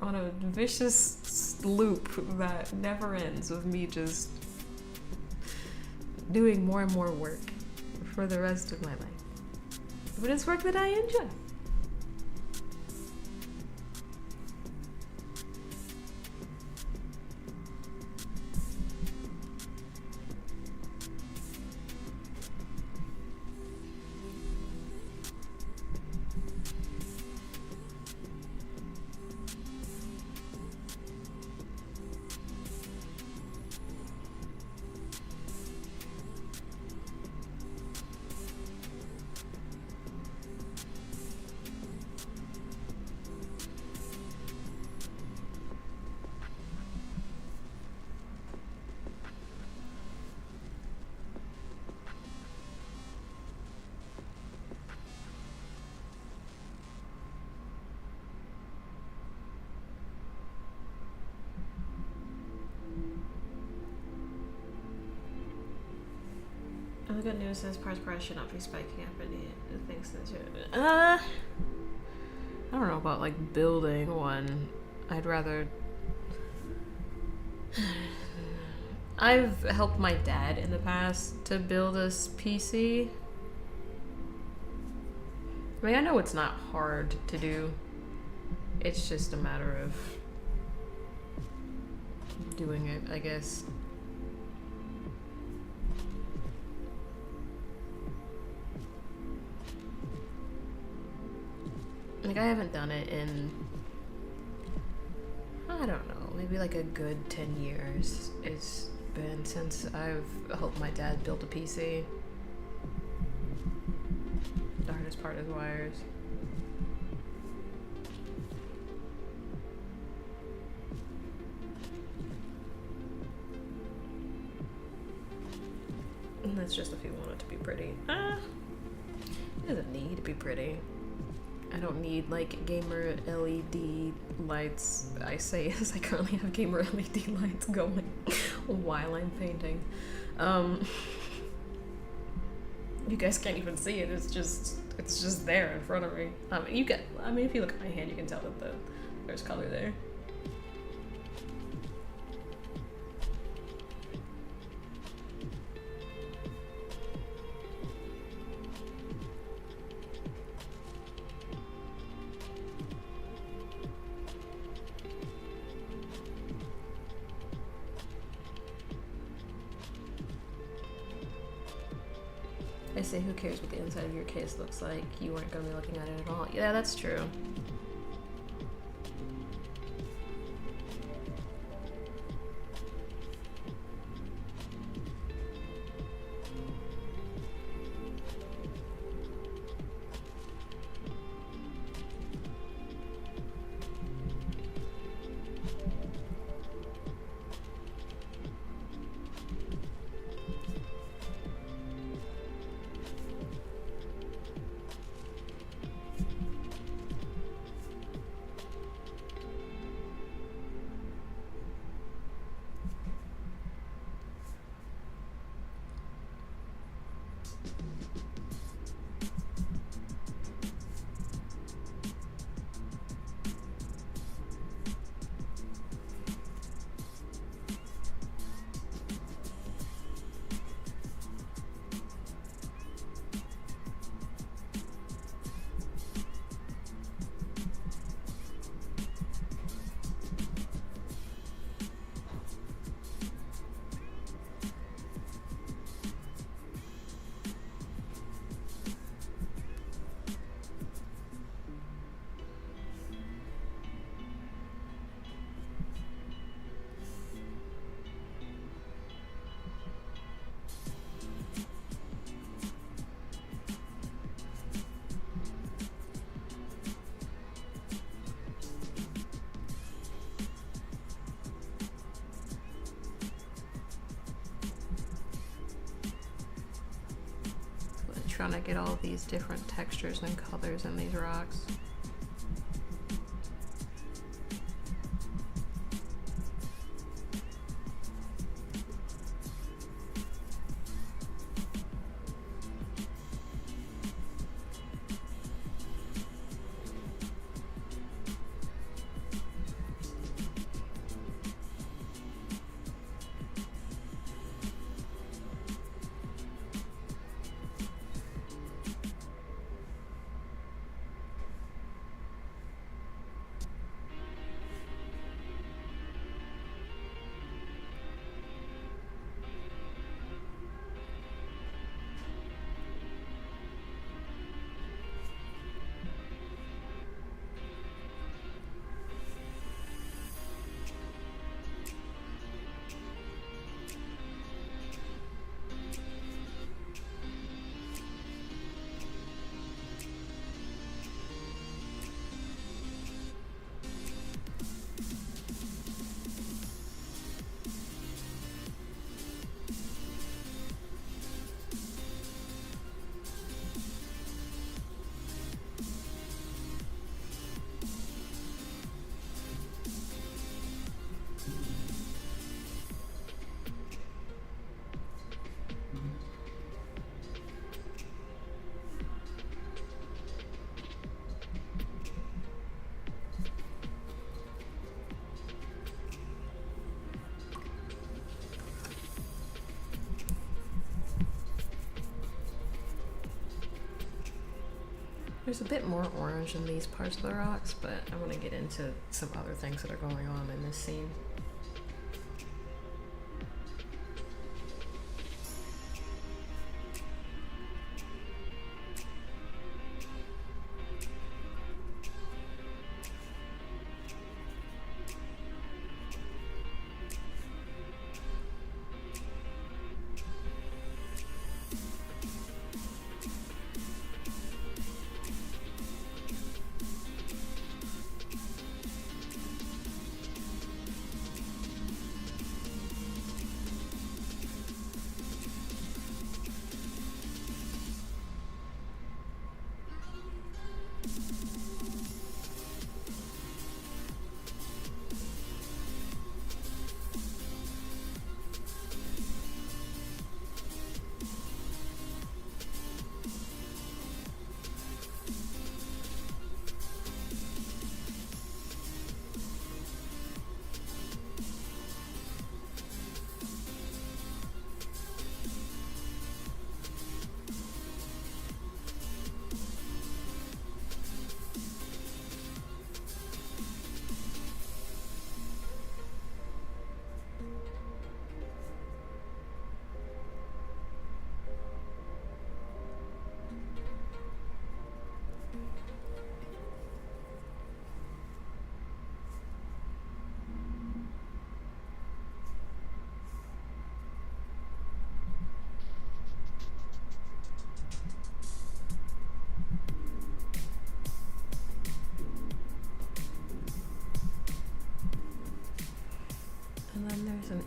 on a vicious loop that never ends with me just doing more and more work for the rest of my life. But it's work that I enjoy. The good news is parts price should not be spiking up any things that I don't know about like building one. I'd rather I've helped my dad in the past to build a PC. I mean, I know it's not hard to do. It's just a matter of doing it, I guess. Like, I haven't done it in, I don't know, maybe like a good 10 years. It's been since I've helped my dad build a PC. The hardest part is wires. And that's just if you want it to be pretty. It doesn't need to be pretty. I don't need like gamer LED lights. I say as I currently have gamer LED lights going while I'm painting. You guys can't even see it. It's just there in front of me. If you look at my hand, you can tell that there's color there. I say, who cares what the inside of your case looks like? You weren't going to be looking at it at all. Yeah, that's true. Trying to get all these different textures and colors in these rocks. There's a bit more orange in these parts of the rocks, but I want to get into some other things that are going on in this scene.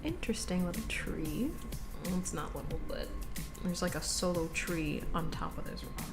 interesting little tree. Well, it's not little, but there's like a solo tree on top of this rock.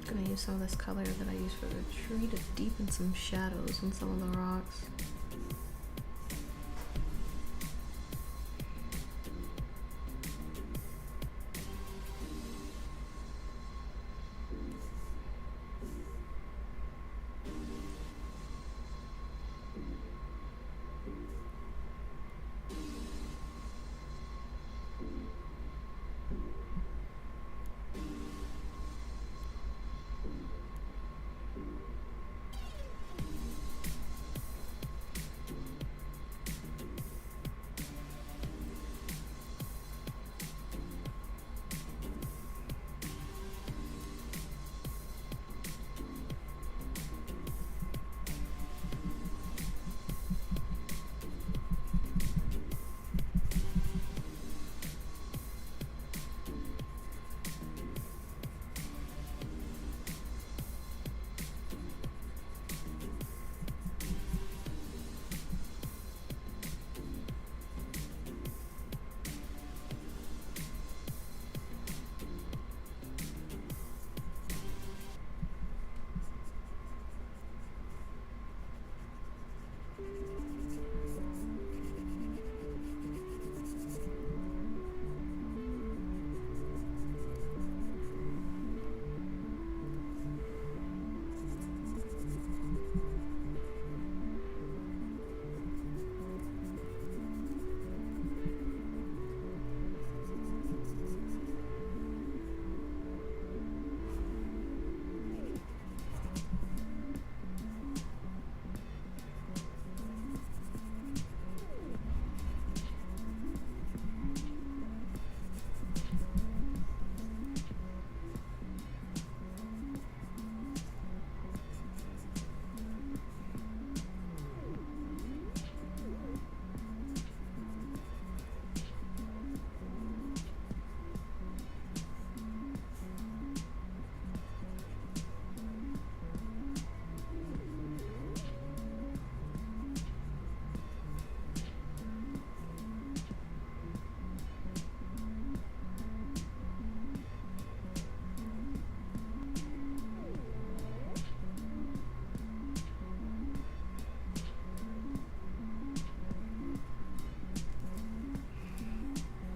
Gonna use some of this color that I used for the tree to deepen some shadows in some of the rocks.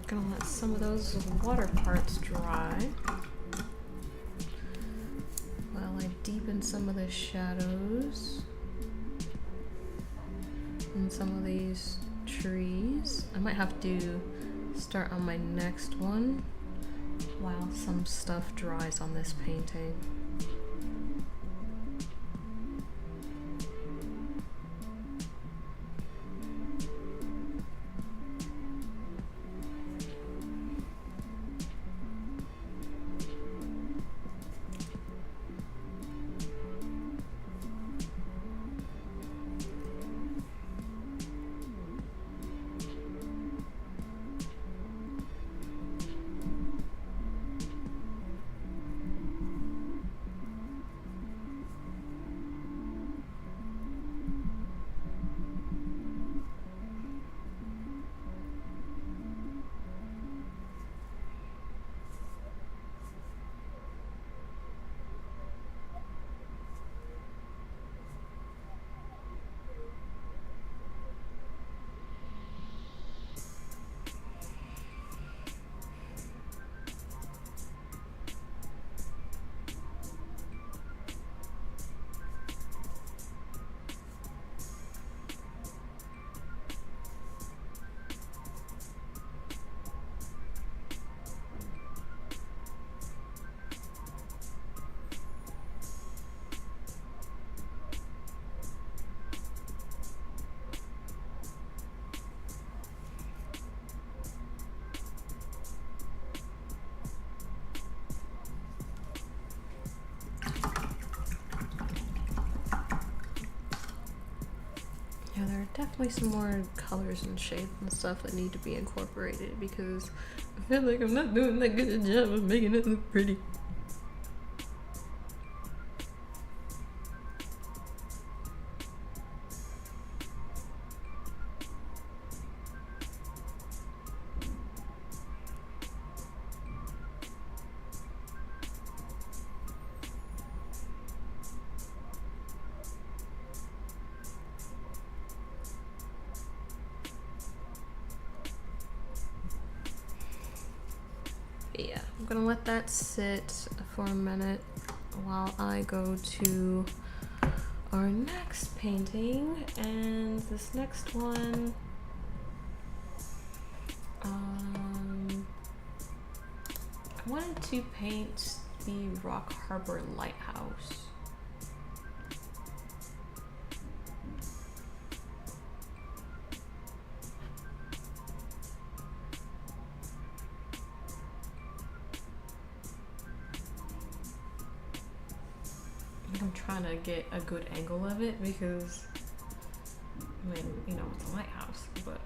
Gonna let some of those water parts dry while I deepen some of the shadows in some of these trees. I might have to start on my next one while some stuff dries on this painting. are definitely some more colors and shapes and stuff that need to be incorporated because I feel like I'm not doing that good a job of making it look pretty. Yeah, I'm gonna let that sit for a minute while I go to our next painting. And this next one, I wanted to paint the Rock Harbor Lighthouse. I'm trying to get a good angle of it because, I mean, you know, it's a lighthouse, but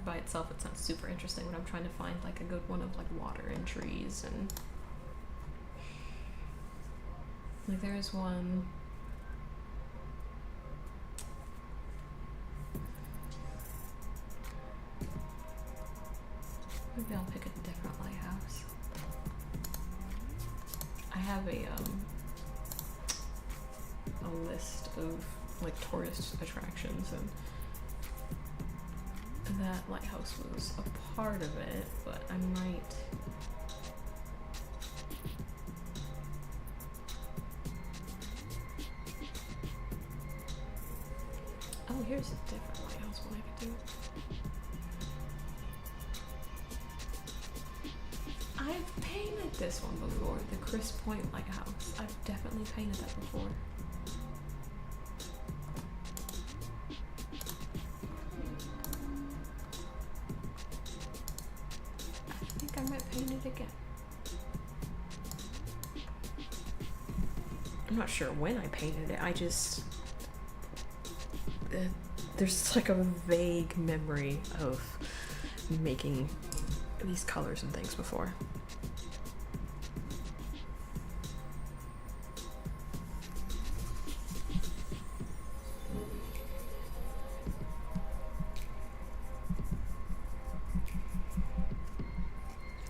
by itself it sounds super interesting, but I'm trying to find like a good one of like water and trees and like there's one. Maybe I'll pick a different lighthouse. I have a list of like tourist attractions and that lighthouse was a part of it, but I might oh, here's a different lighthouse one I could do. I've painted this one before, the Chris Point Lighthouse. I've definitely painted that before. I think I might paint it again. I'm not sure when I painted it, I just... there's like a vague memory of making these colors and things before.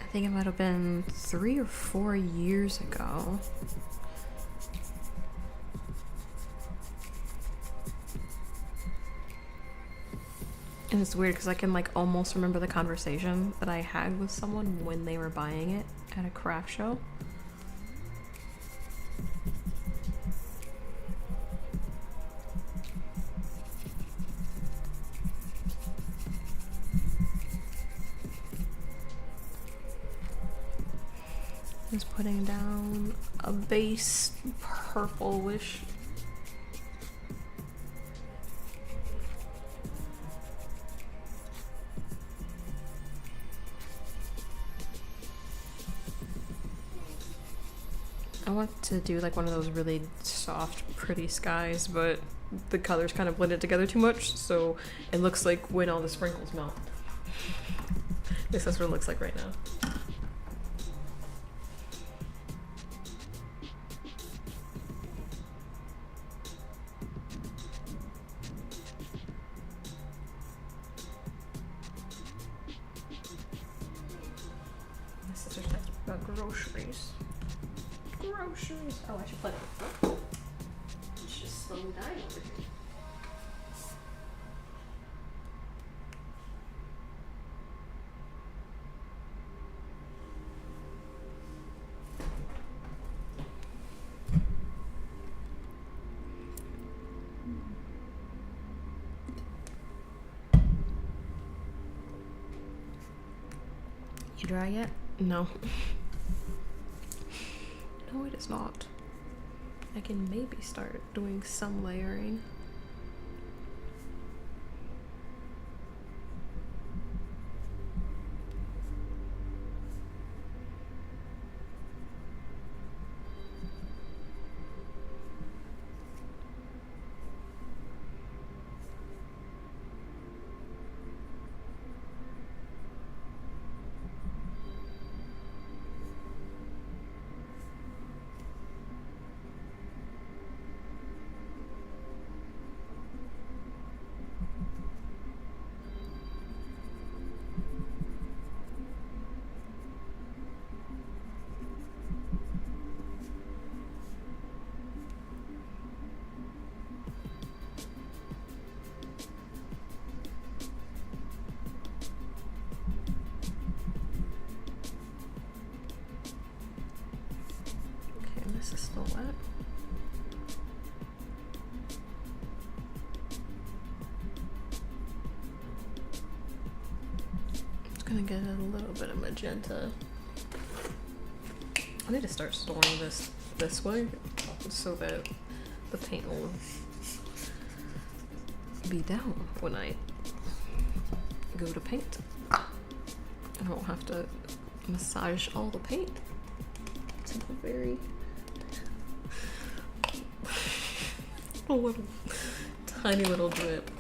I think it might have been 3 or 4 years ago. And it's weird because I can like almost remember the conversation that I had with someone when they were buying it at a craft show. Just putting down a base purplish. I want to do like one of those really soft, pretty skies, but the colors kind of blended together too much, so it looks like when all the sprinkles melt. This is what it looks like right now. My sister's talking about groceries. Groceries. Oh, I should put it. It's just slow down over here. You dry yet? No. No, it is not. I can maybe start doing some layering. This is still wet. It's gonna get a little bit of magenta. I need to start storing this way so that the paint will be down when I go to paint. I don't have to massage all the paint. It's a very a little tiny little drip.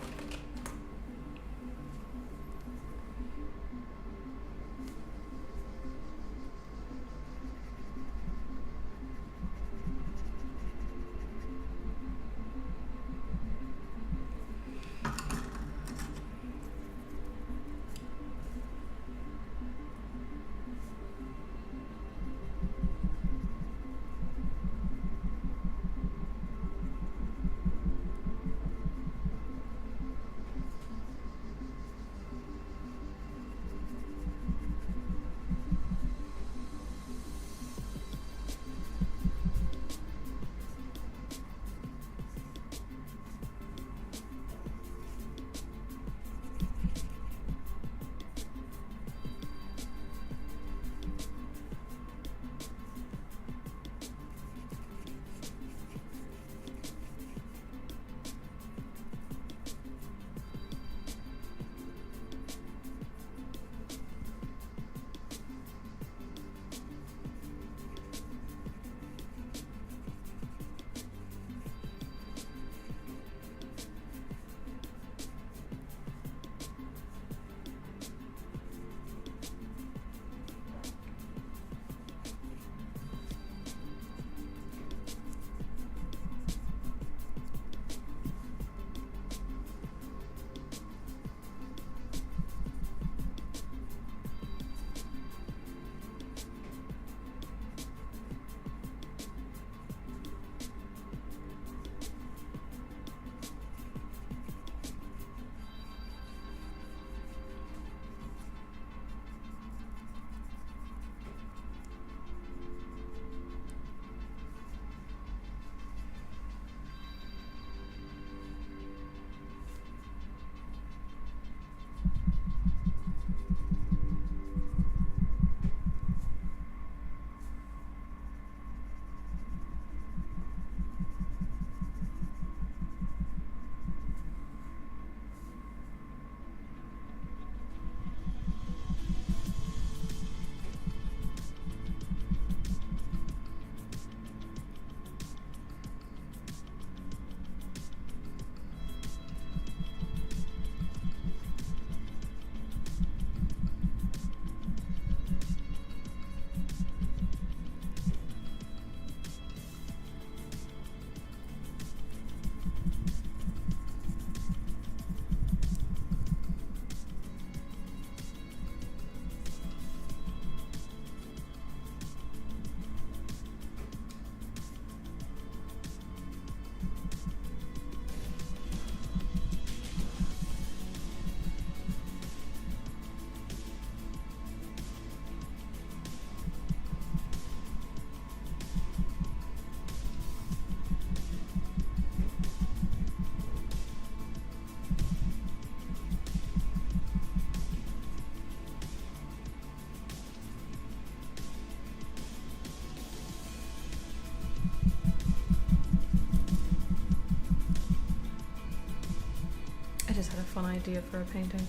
just had a fun idea for a painting.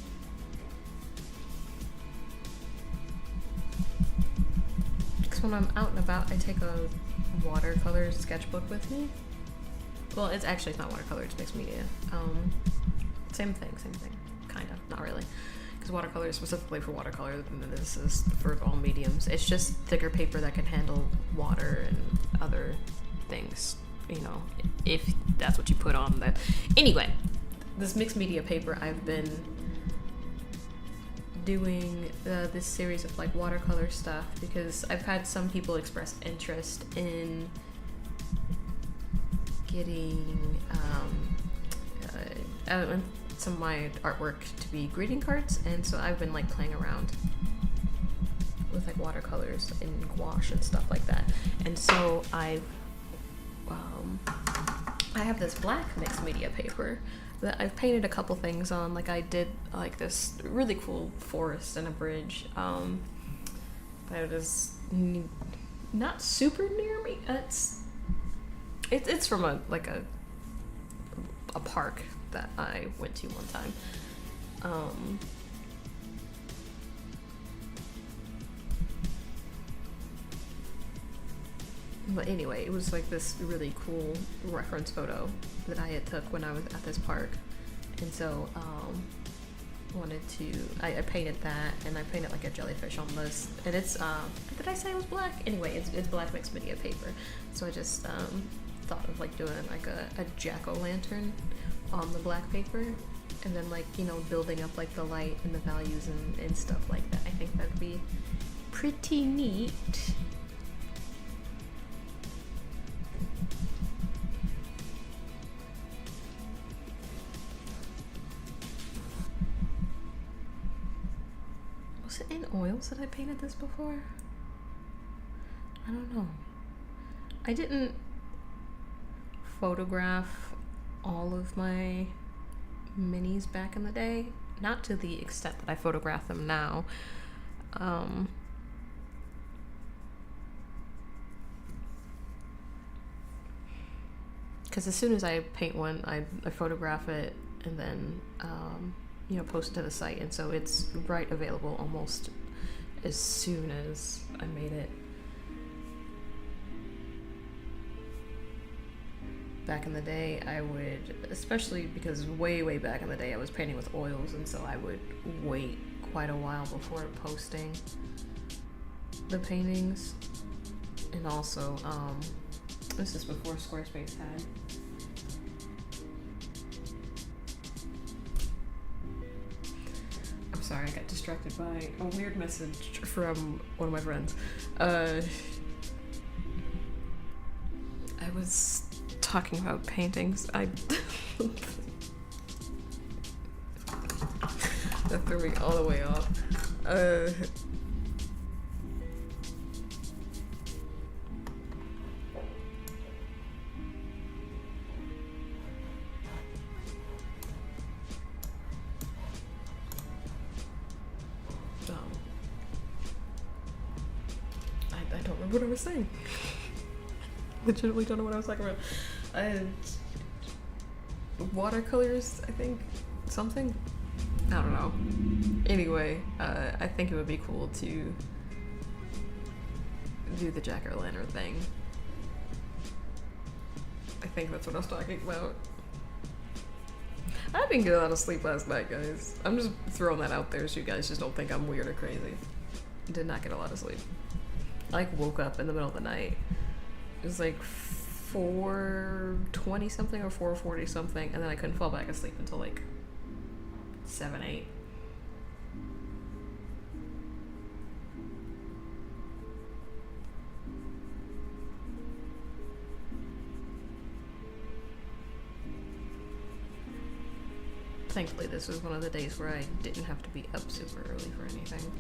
Because when I'm out and about, I take a watercolor sketchbook with me. Well, it's not watercolor, it's mixed media. Same thing, kind of, not really. Because watercolor is specifically for watercolor, and this is for all mediums. It's just thicker paper that can handle water and other things, you know, if that's what you put on that. Anyway, this mixed media paper, I've been doing this series of like watercolor stuff because I've had some people express interest in getting some of my artwork to be greeting cards, and so I've been like playing around with like watercolors and gouache and stuff like that. And so I've I have this black mixed media paper that I've painted a couple things on. Like I did like this really cool forest and a bridge, but it is not super near me. It's from a park that I went to one time. But anyway, it was like this really cool reference photo that I had took when I was at this park, and so I painted that, and I painted like a jellyfish on this, and it's did I say it was black? Anyway, it's black mixed media paper, so I just thought of like doing like a jack-o'-lantern on the black paper, and then like, you know, building up like the light and the values and stuff like that. I think that'd be pretty neat. Was it in oils that I painted this before? I don't know. I didn't photograph all of my minis back in the day, not to the extent that I photograph them now. Because as soon as I paint one, I photograph it and then you know, post it to the site, and so it's right available almost as soon as I made it. Back in the day, I would, especially because way back in the day I was painting with oils, and so I would wait quite a while before posting the paintings. And also, this is before Squarespace had. I'm sorry, I got distracted by a weird message from one of my friends. I was talking about paintings. That threw me all the way off. I don't remember what I was saying. Legitimately don't know what I was talking about. Watercolors, I think. Something? I don't know. Anyway, I think it would be cool to do the jack-o'-lantern thing. I think that's what I was talking about. I didn't get a lot of sleep last night, guys. I'm just throwing that out there so you guys just don't think I'm weird or crazy. Did not get a lot of sleep. I like woke up in the middle of the night. It was like 4:20 something or 4:40 something, and then I couldn't fall back asleep until like 7, 8. Thankfully, this was one of the days where I didn't have to be up super early for anything.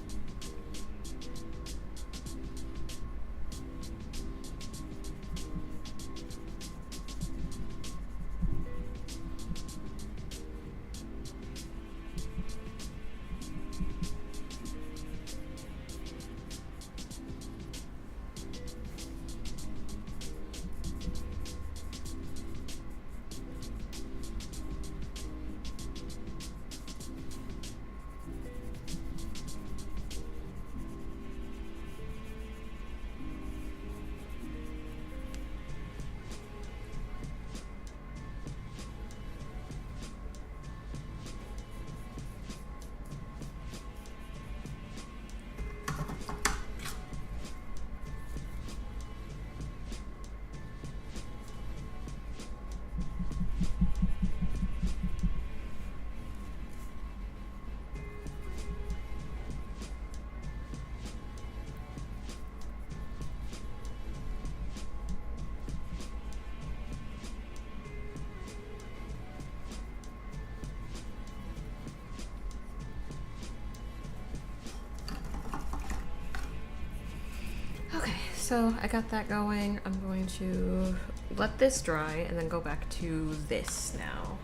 So I got that going. I'm going to let this dry and then go back to this now.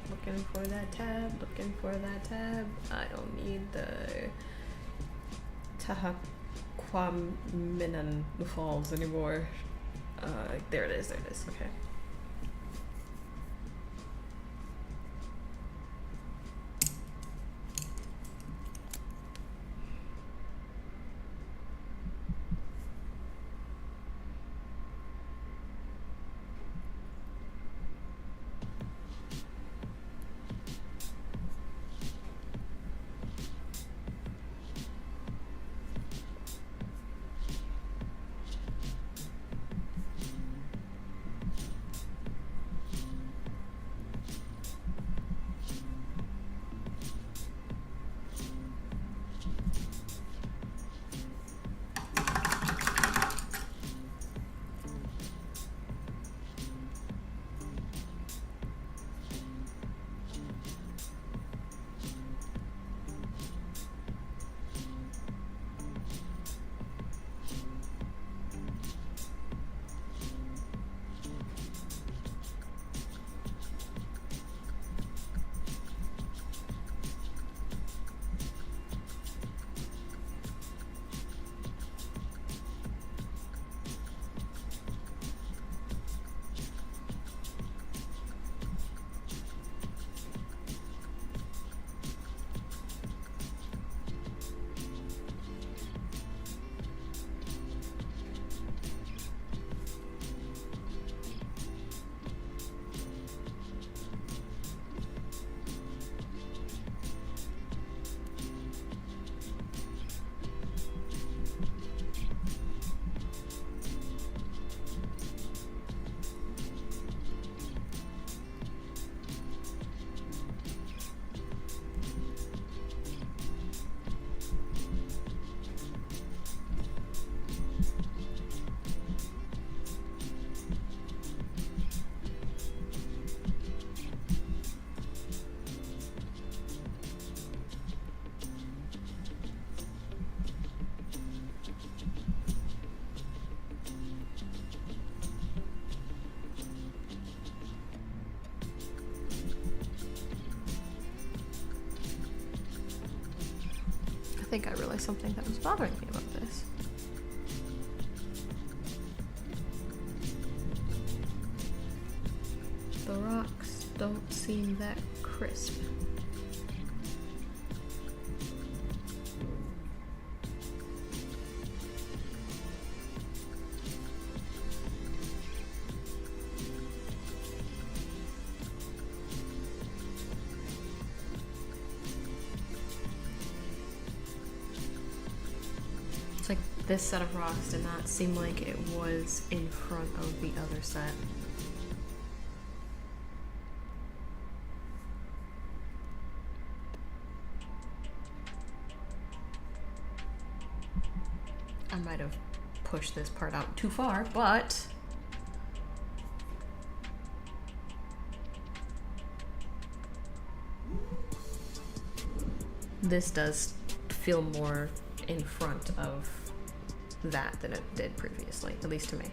Looking for that tab, looking for that tab. I don't need the Tahaquaminan Falls anymore. There it is, okay. I think I realized something that was bothering me about this. The rocks don't seem that crisp. It's like this set of rocks did not seem like it was in front of the other set. I might have pushed this part out too far, but this does feel more in front of that than it did previously, at least to me.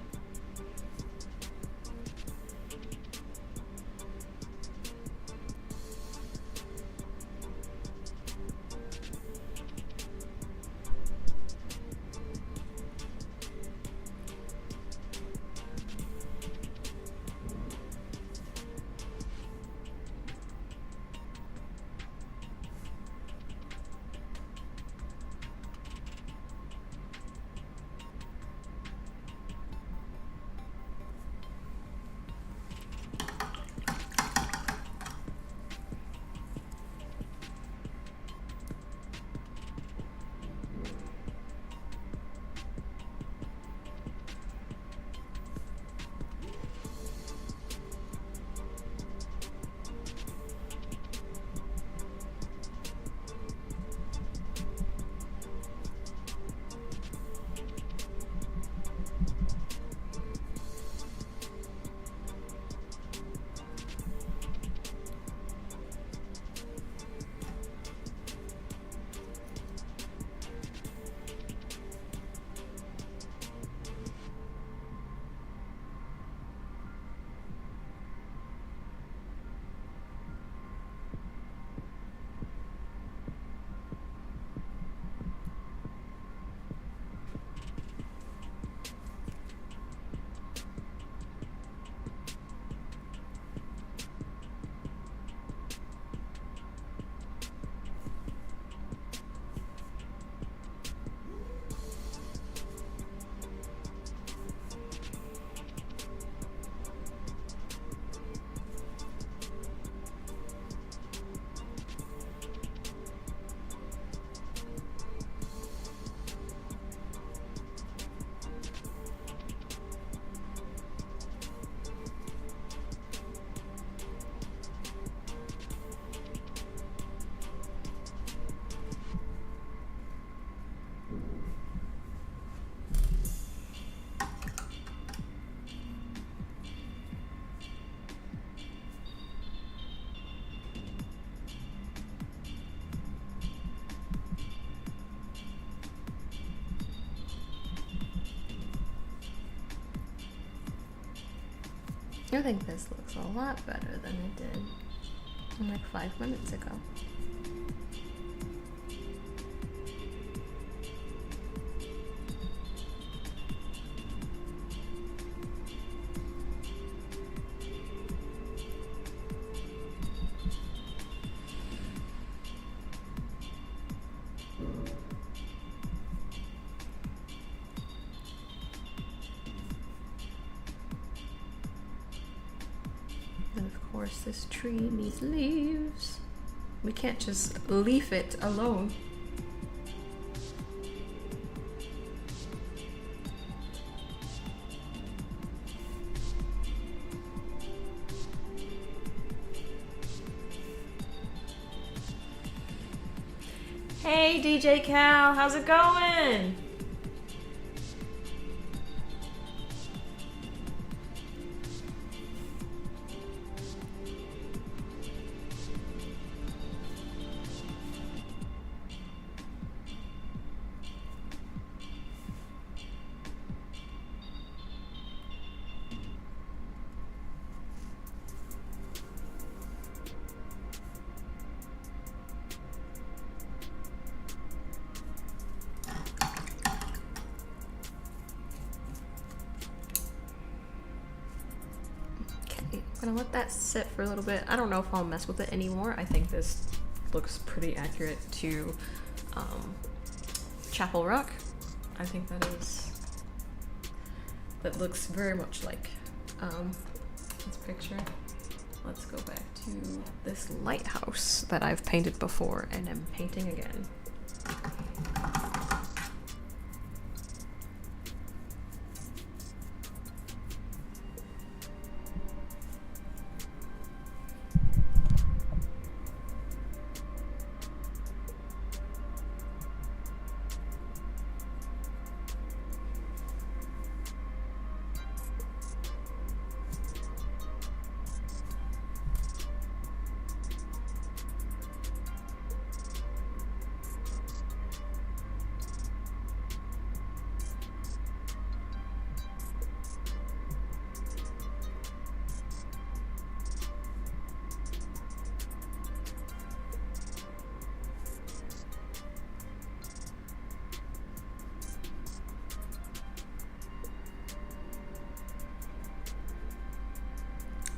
I think this looks a lot better than it did like 5 minutes ago. And of course this tree needs leaves. We can't just leaf it alone. Hey DJ Cal, how's it going? I'm gonna let that sit for a little bit. I don't know if I'll mess with it anymore. I think this looks pretty accurate to Chapel Rock. I think that looks very much like this picture. Let's go back to this lighthouse that I've painted before and am painting again.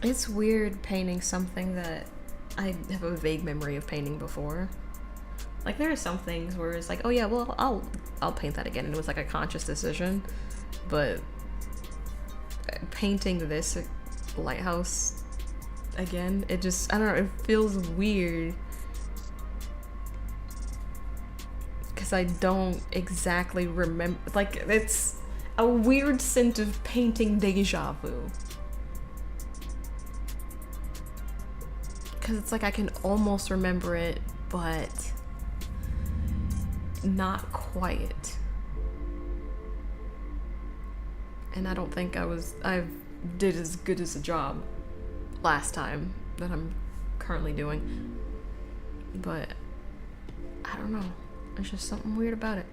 It's weird painting something that I have a vague memory of painting before. Like there are some things where it's like, oh yeah, well I'll paint that again, and it was like a conscious decision. But painting this lighthouse again, it just, I don't know, it feels weird. Because I don't exactly remember, like it's a weird sense of painting deja vu. Because it's like I can almost remember it, but not quite. And I don't think I did as good as a job last time that I'm currently doing. But I don't know. There's just something weird about it.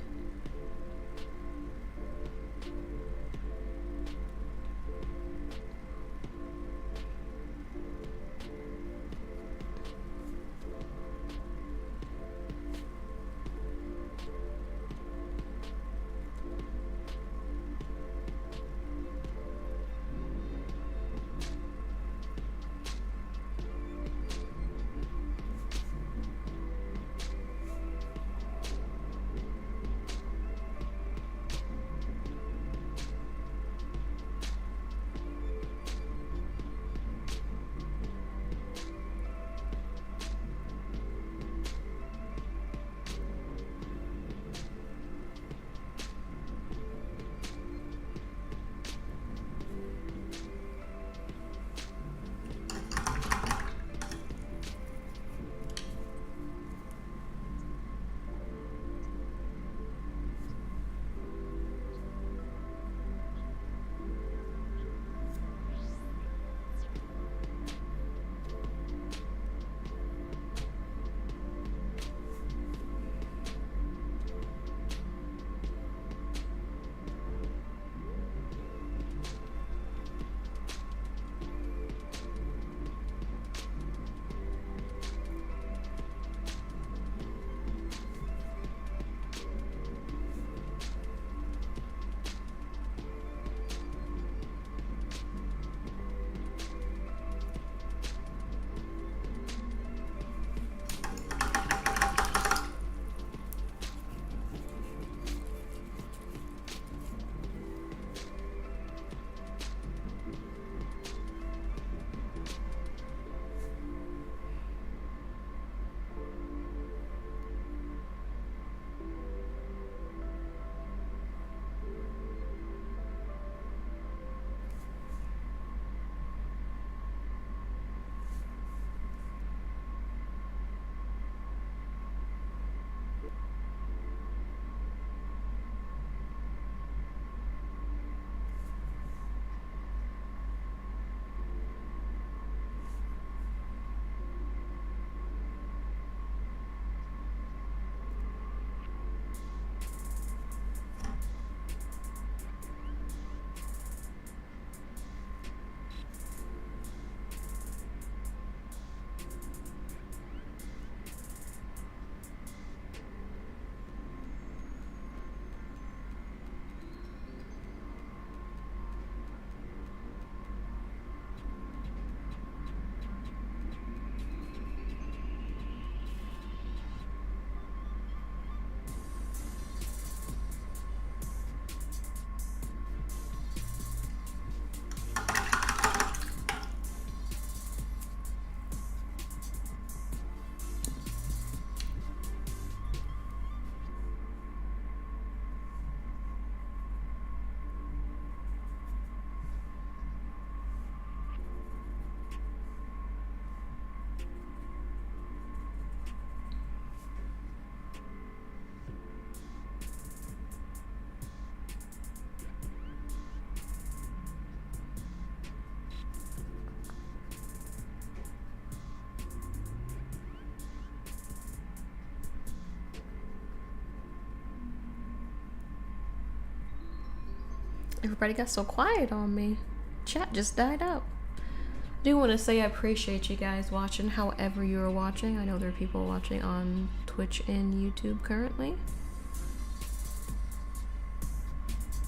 Everybody got so quiet on me. Chat just died out. I do want to say I appreciate you guys watching however you're watching. I know there are people watching on Twitch and YouTube currently.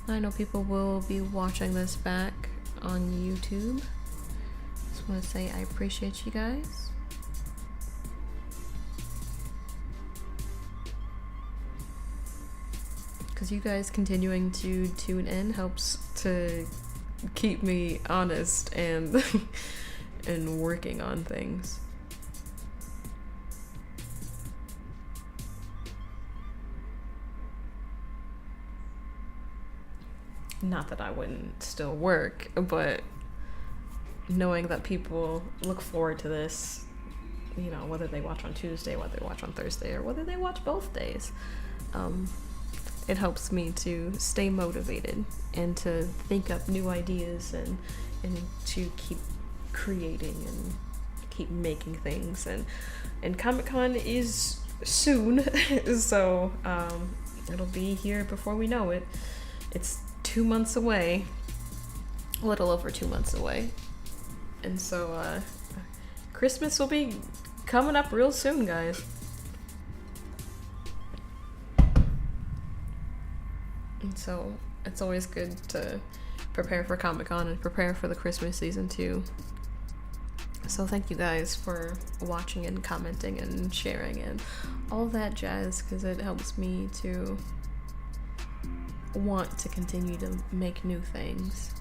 I know people will be watching this back on YouTube. Just want to say I appreciate you guys. Because you guys continuing to tune in helps to keep me honest and and working on things. Not that I wouldn't still work, but knowing that people look forward to this, you know, whether they watch on Tuesday, whether they watch on Thursday, or whether they watch both days, it helps me to stay motivated and to think up new ideas and to keep creating and keep making things. And Comic-Con is soon, so it'll be here before we know it. It's 2 months away, a little over 2 months away, and so Christmas will be coming up real soon, guys. And so it's always good to prepare for Comic-Con and prepare for the Christmas season too. So thank you guys for watching and commenting and sharing and all that jazz, because it helps me to want to continue to make new things.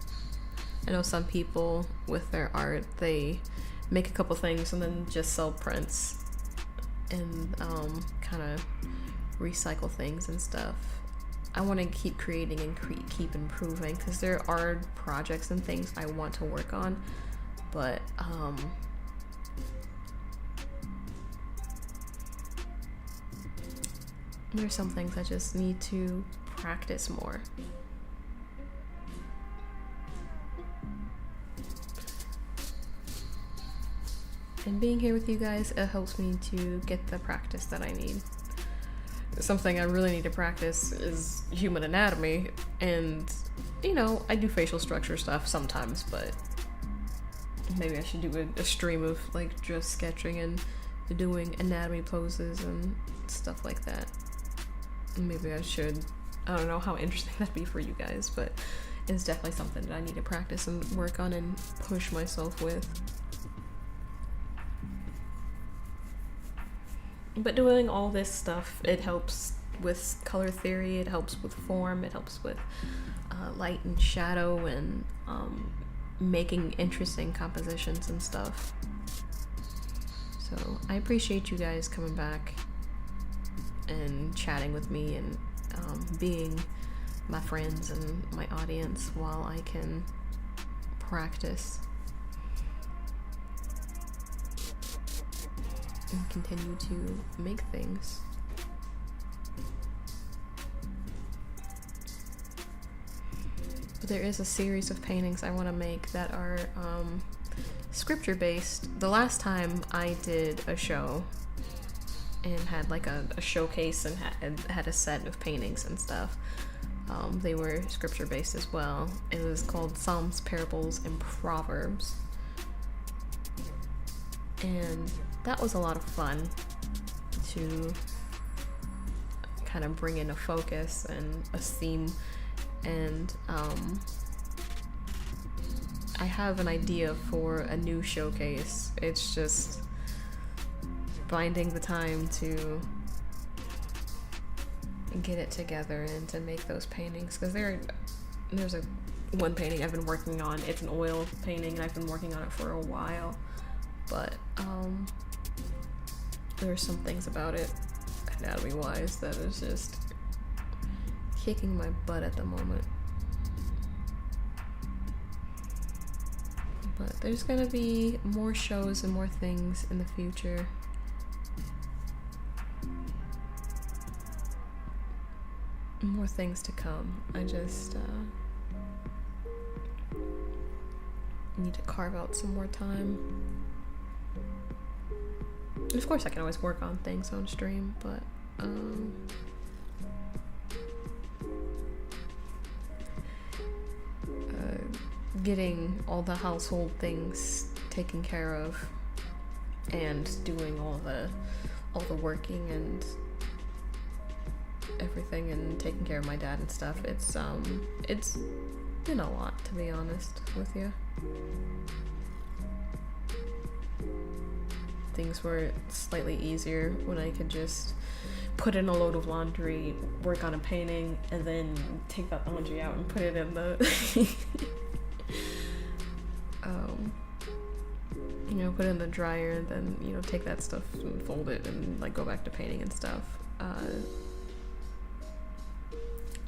I know some people with their art, they make a couple things and then just sell prints and kind of recycle things and stuff. I want to keep creating and keep improving, because there are projects and things I want to work on, but there's some things I just need to practice more. And being here with you guys, it helps me to get the practice that I need. Something I really need to practice is human anatomy, and you know, I do facial structure stuff sometimes, but maybe I should do a stream of like just sketching and doing anatomy poses and stuff like that. Maybe I should. I don't know how interesting that'd be for you guys, but it's definitely something that I need to practice and work on and push myself with. But doing all this stuff, it helps with color theory, it helps with form, it helps with light and shadow, and making interesting compositions and stuff. So I appreciate you guys coming back and chatting with me and being my friends and my audience while I can practice and continue to make things. But there is a series of paintings I want to make that are scripture based. The last time I did a show and had like a showcase and had a set of paintings and stuff, they were scripture based as well. It was called Psalms, Parables, and Proverbs, and that was a lot of fun to kind of bring in a focus and a theme, and I have an idea for a new showcase. It's just finding the time to get it together and to make those paintings, because there's one painting I've been working on. It's an oil painting and I've been working on it for a while, but there are some things about it, anatomy wise, that is just kicking my butt at the moment. But there's gonna be more shows and more things in the future. More things to come. I just need to carve out some more time. And of course I can always work on things on stream, but getting all the household things taken care of and doing all the working and everything and taking care of my dad and stuff, it's been a lot, to be honest with you. Things were slightly easier when I could just put in a load of laundry, work on a painting, and then take that laundry out and put it in the put it in the dryer, then take that stuff and fold it and like go back to painting and stuff.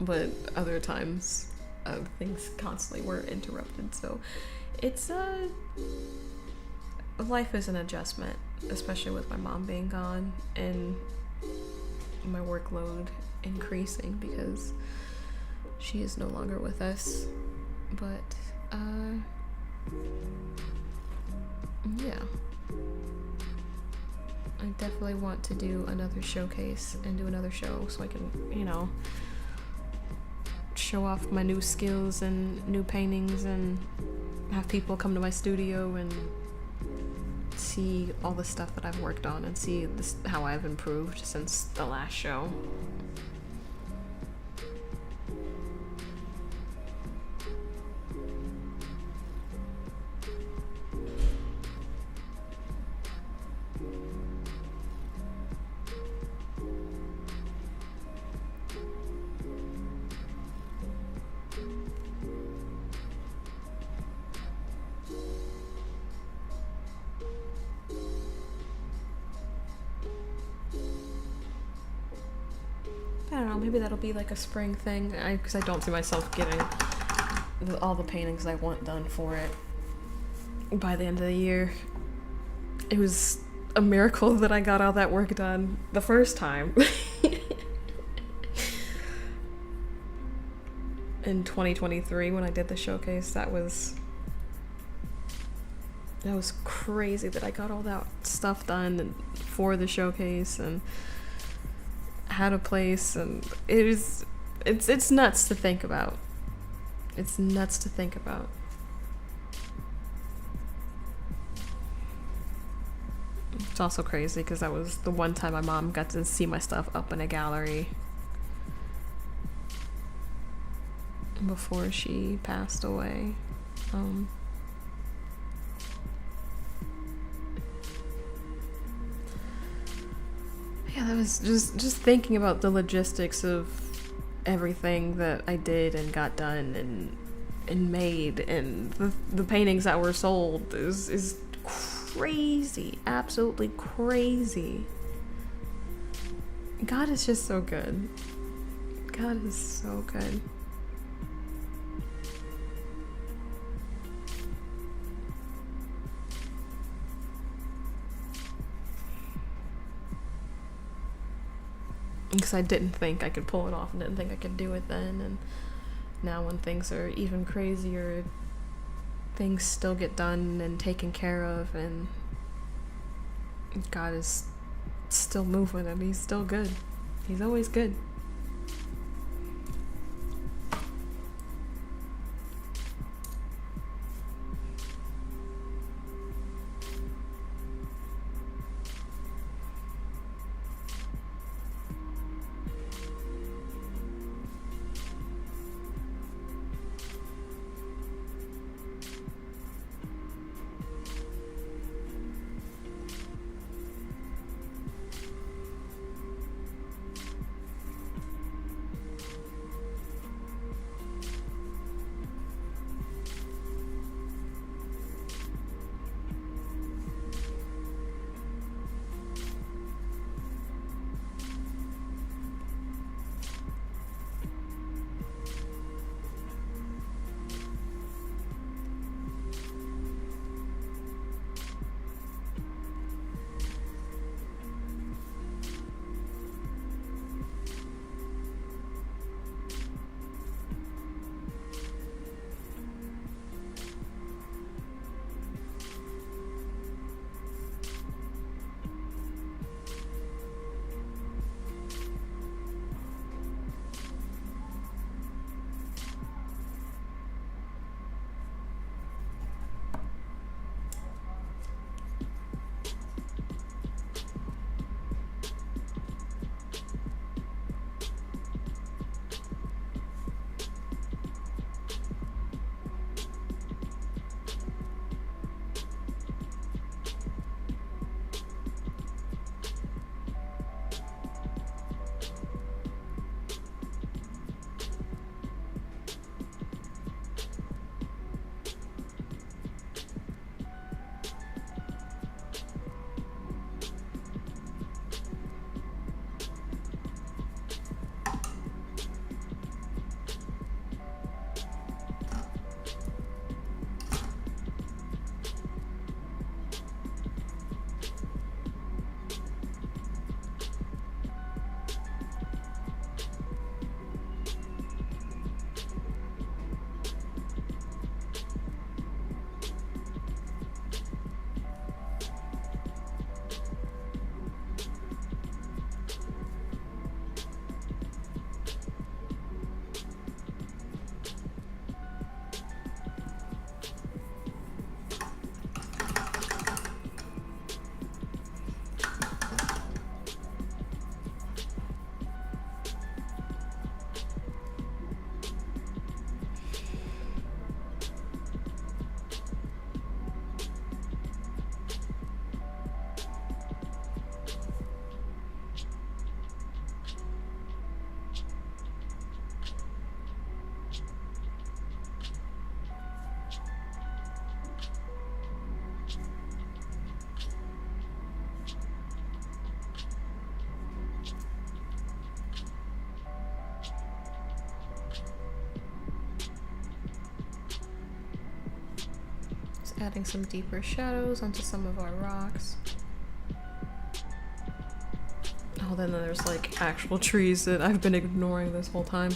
But other times things constantly were interrupted, so it's life is an adjustment, especially with my mom being gone and my workload increasing because she is no longer with us. But yeah, I definitely want to do another showcase and do another show so I can show off my new skills and new paintings and have people come to my studio and see all the stuff that I've worked on and see how I've improved since the last show. I don't know, maybe that'll be like a spring thing, because I don't see myself getting all the paintings I want done for it by the end of the year. It was a miracle that I got all that work done the first time. In 2023 when I did the showcase, that was crazy that I got all that stuff done for the showcase and had a place, and it's nuts to think about. It's nuts to think about. It's also crazy because that was the one time my mom got to see my stuff up in a gallery before she passed away. Yeah, that was just thinking about the logistics of everything that I did and got done and made, and the paintings that were sold is crazy, absolutely crazy. God is just so good. God is so good. Because I didn't think I could pull it off and didn't think I could do it then, and now when things are even crazier, things still get done and taken care of, and God is still moving and he's still good. He's always good. Adding some deeper shadows onto some of our rocks. Oh, then there's like actual trees that I've been ignoring this whole time.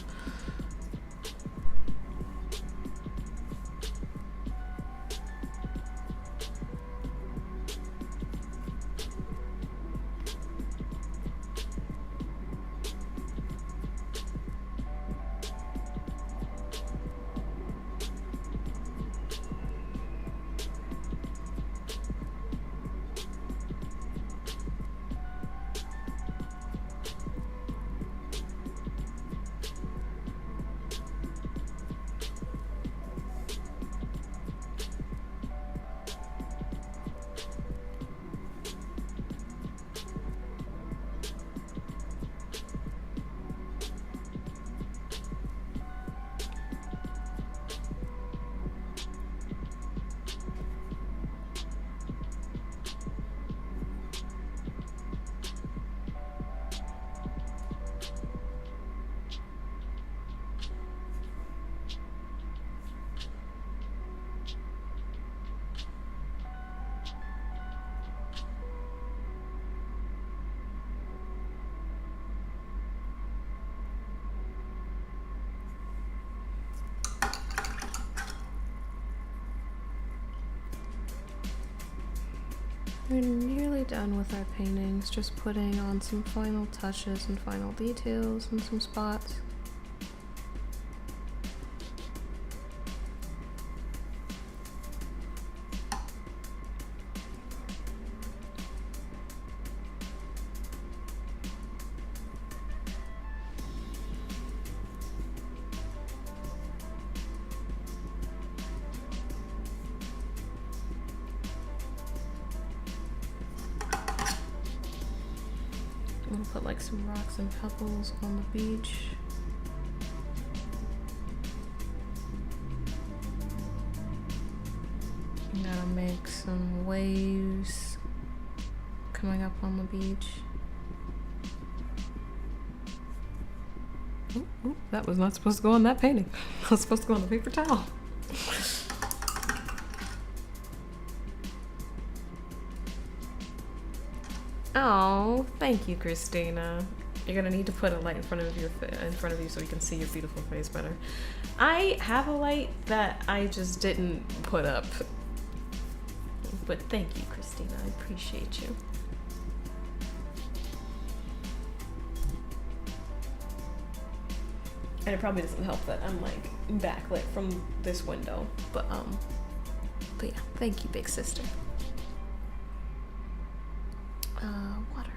We're nearly done with our paintings, just putting on some final touches and final details in some spots. I'm gonna put like some rocks and pebbles on the beach. I'm gonna make some waves coming up on the beach. Ooh, that was not supposed to go on that painting. That was supposed to go on the paper towel. Oh, thank you, Christina. You're gonna need to put a light in front of you so you can see your beautiful face better. I have a light that I just didn't put up. But thank you, Christina. I appreciate you. And it probably doesn't help that I'm like backlit from this window. But yeah, thank you, big sister. Water.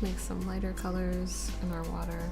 Make some lighter colors in our water.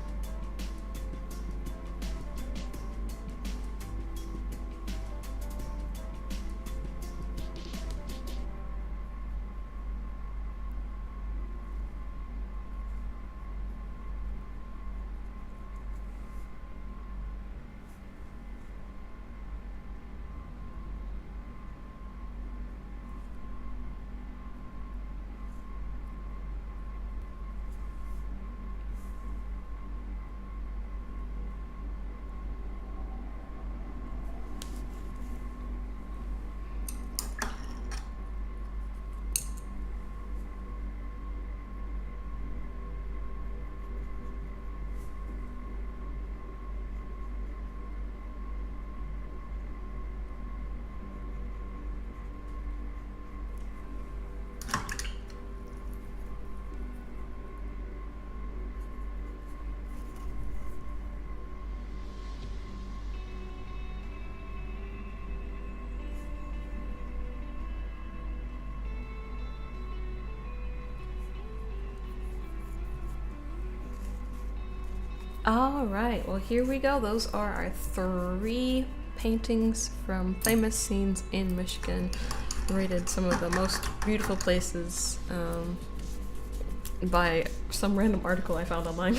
All right, well, here we go. Those are our 3 paintings from famous scenes in Michigan, rated some of the most beautiful places by some random article I found online.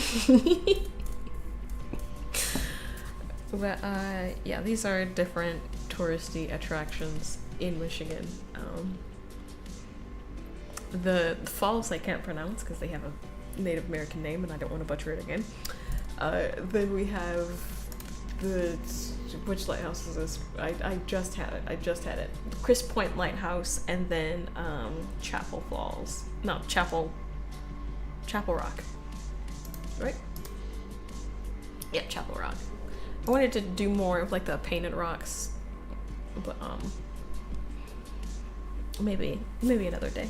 But yeah, these are different touristy attractions in Michigan. The falls I can't pronounce because they have a Native American name and I don't want to butcher it again. Then we have which lighthouse is this? I just had it. Chris Point Lighthouse, and then Chapel Falls. No, Chapel Rock. Right? Yeah, Chapel Rock. I wanted to do more of like the painted rocks, but maybe another day.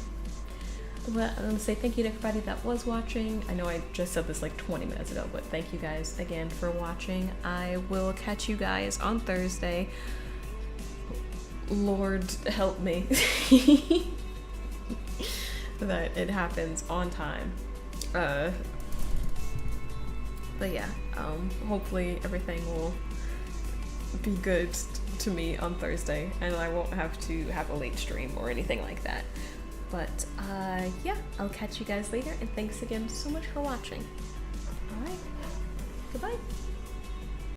But I'm gonna say thank you to everybody that was watching. I know I just said this like 20 minutes ago, but thank you guys again for watching. I will catch you guys on Thursday. Lord help me that it happens on time. But yeah, hopefully everything will be good to me on Thursday and I won't have to have a late stream or anything like that. But yeah, I'll catch you guys later, and thanks again so much for watching. Alright, goodbye.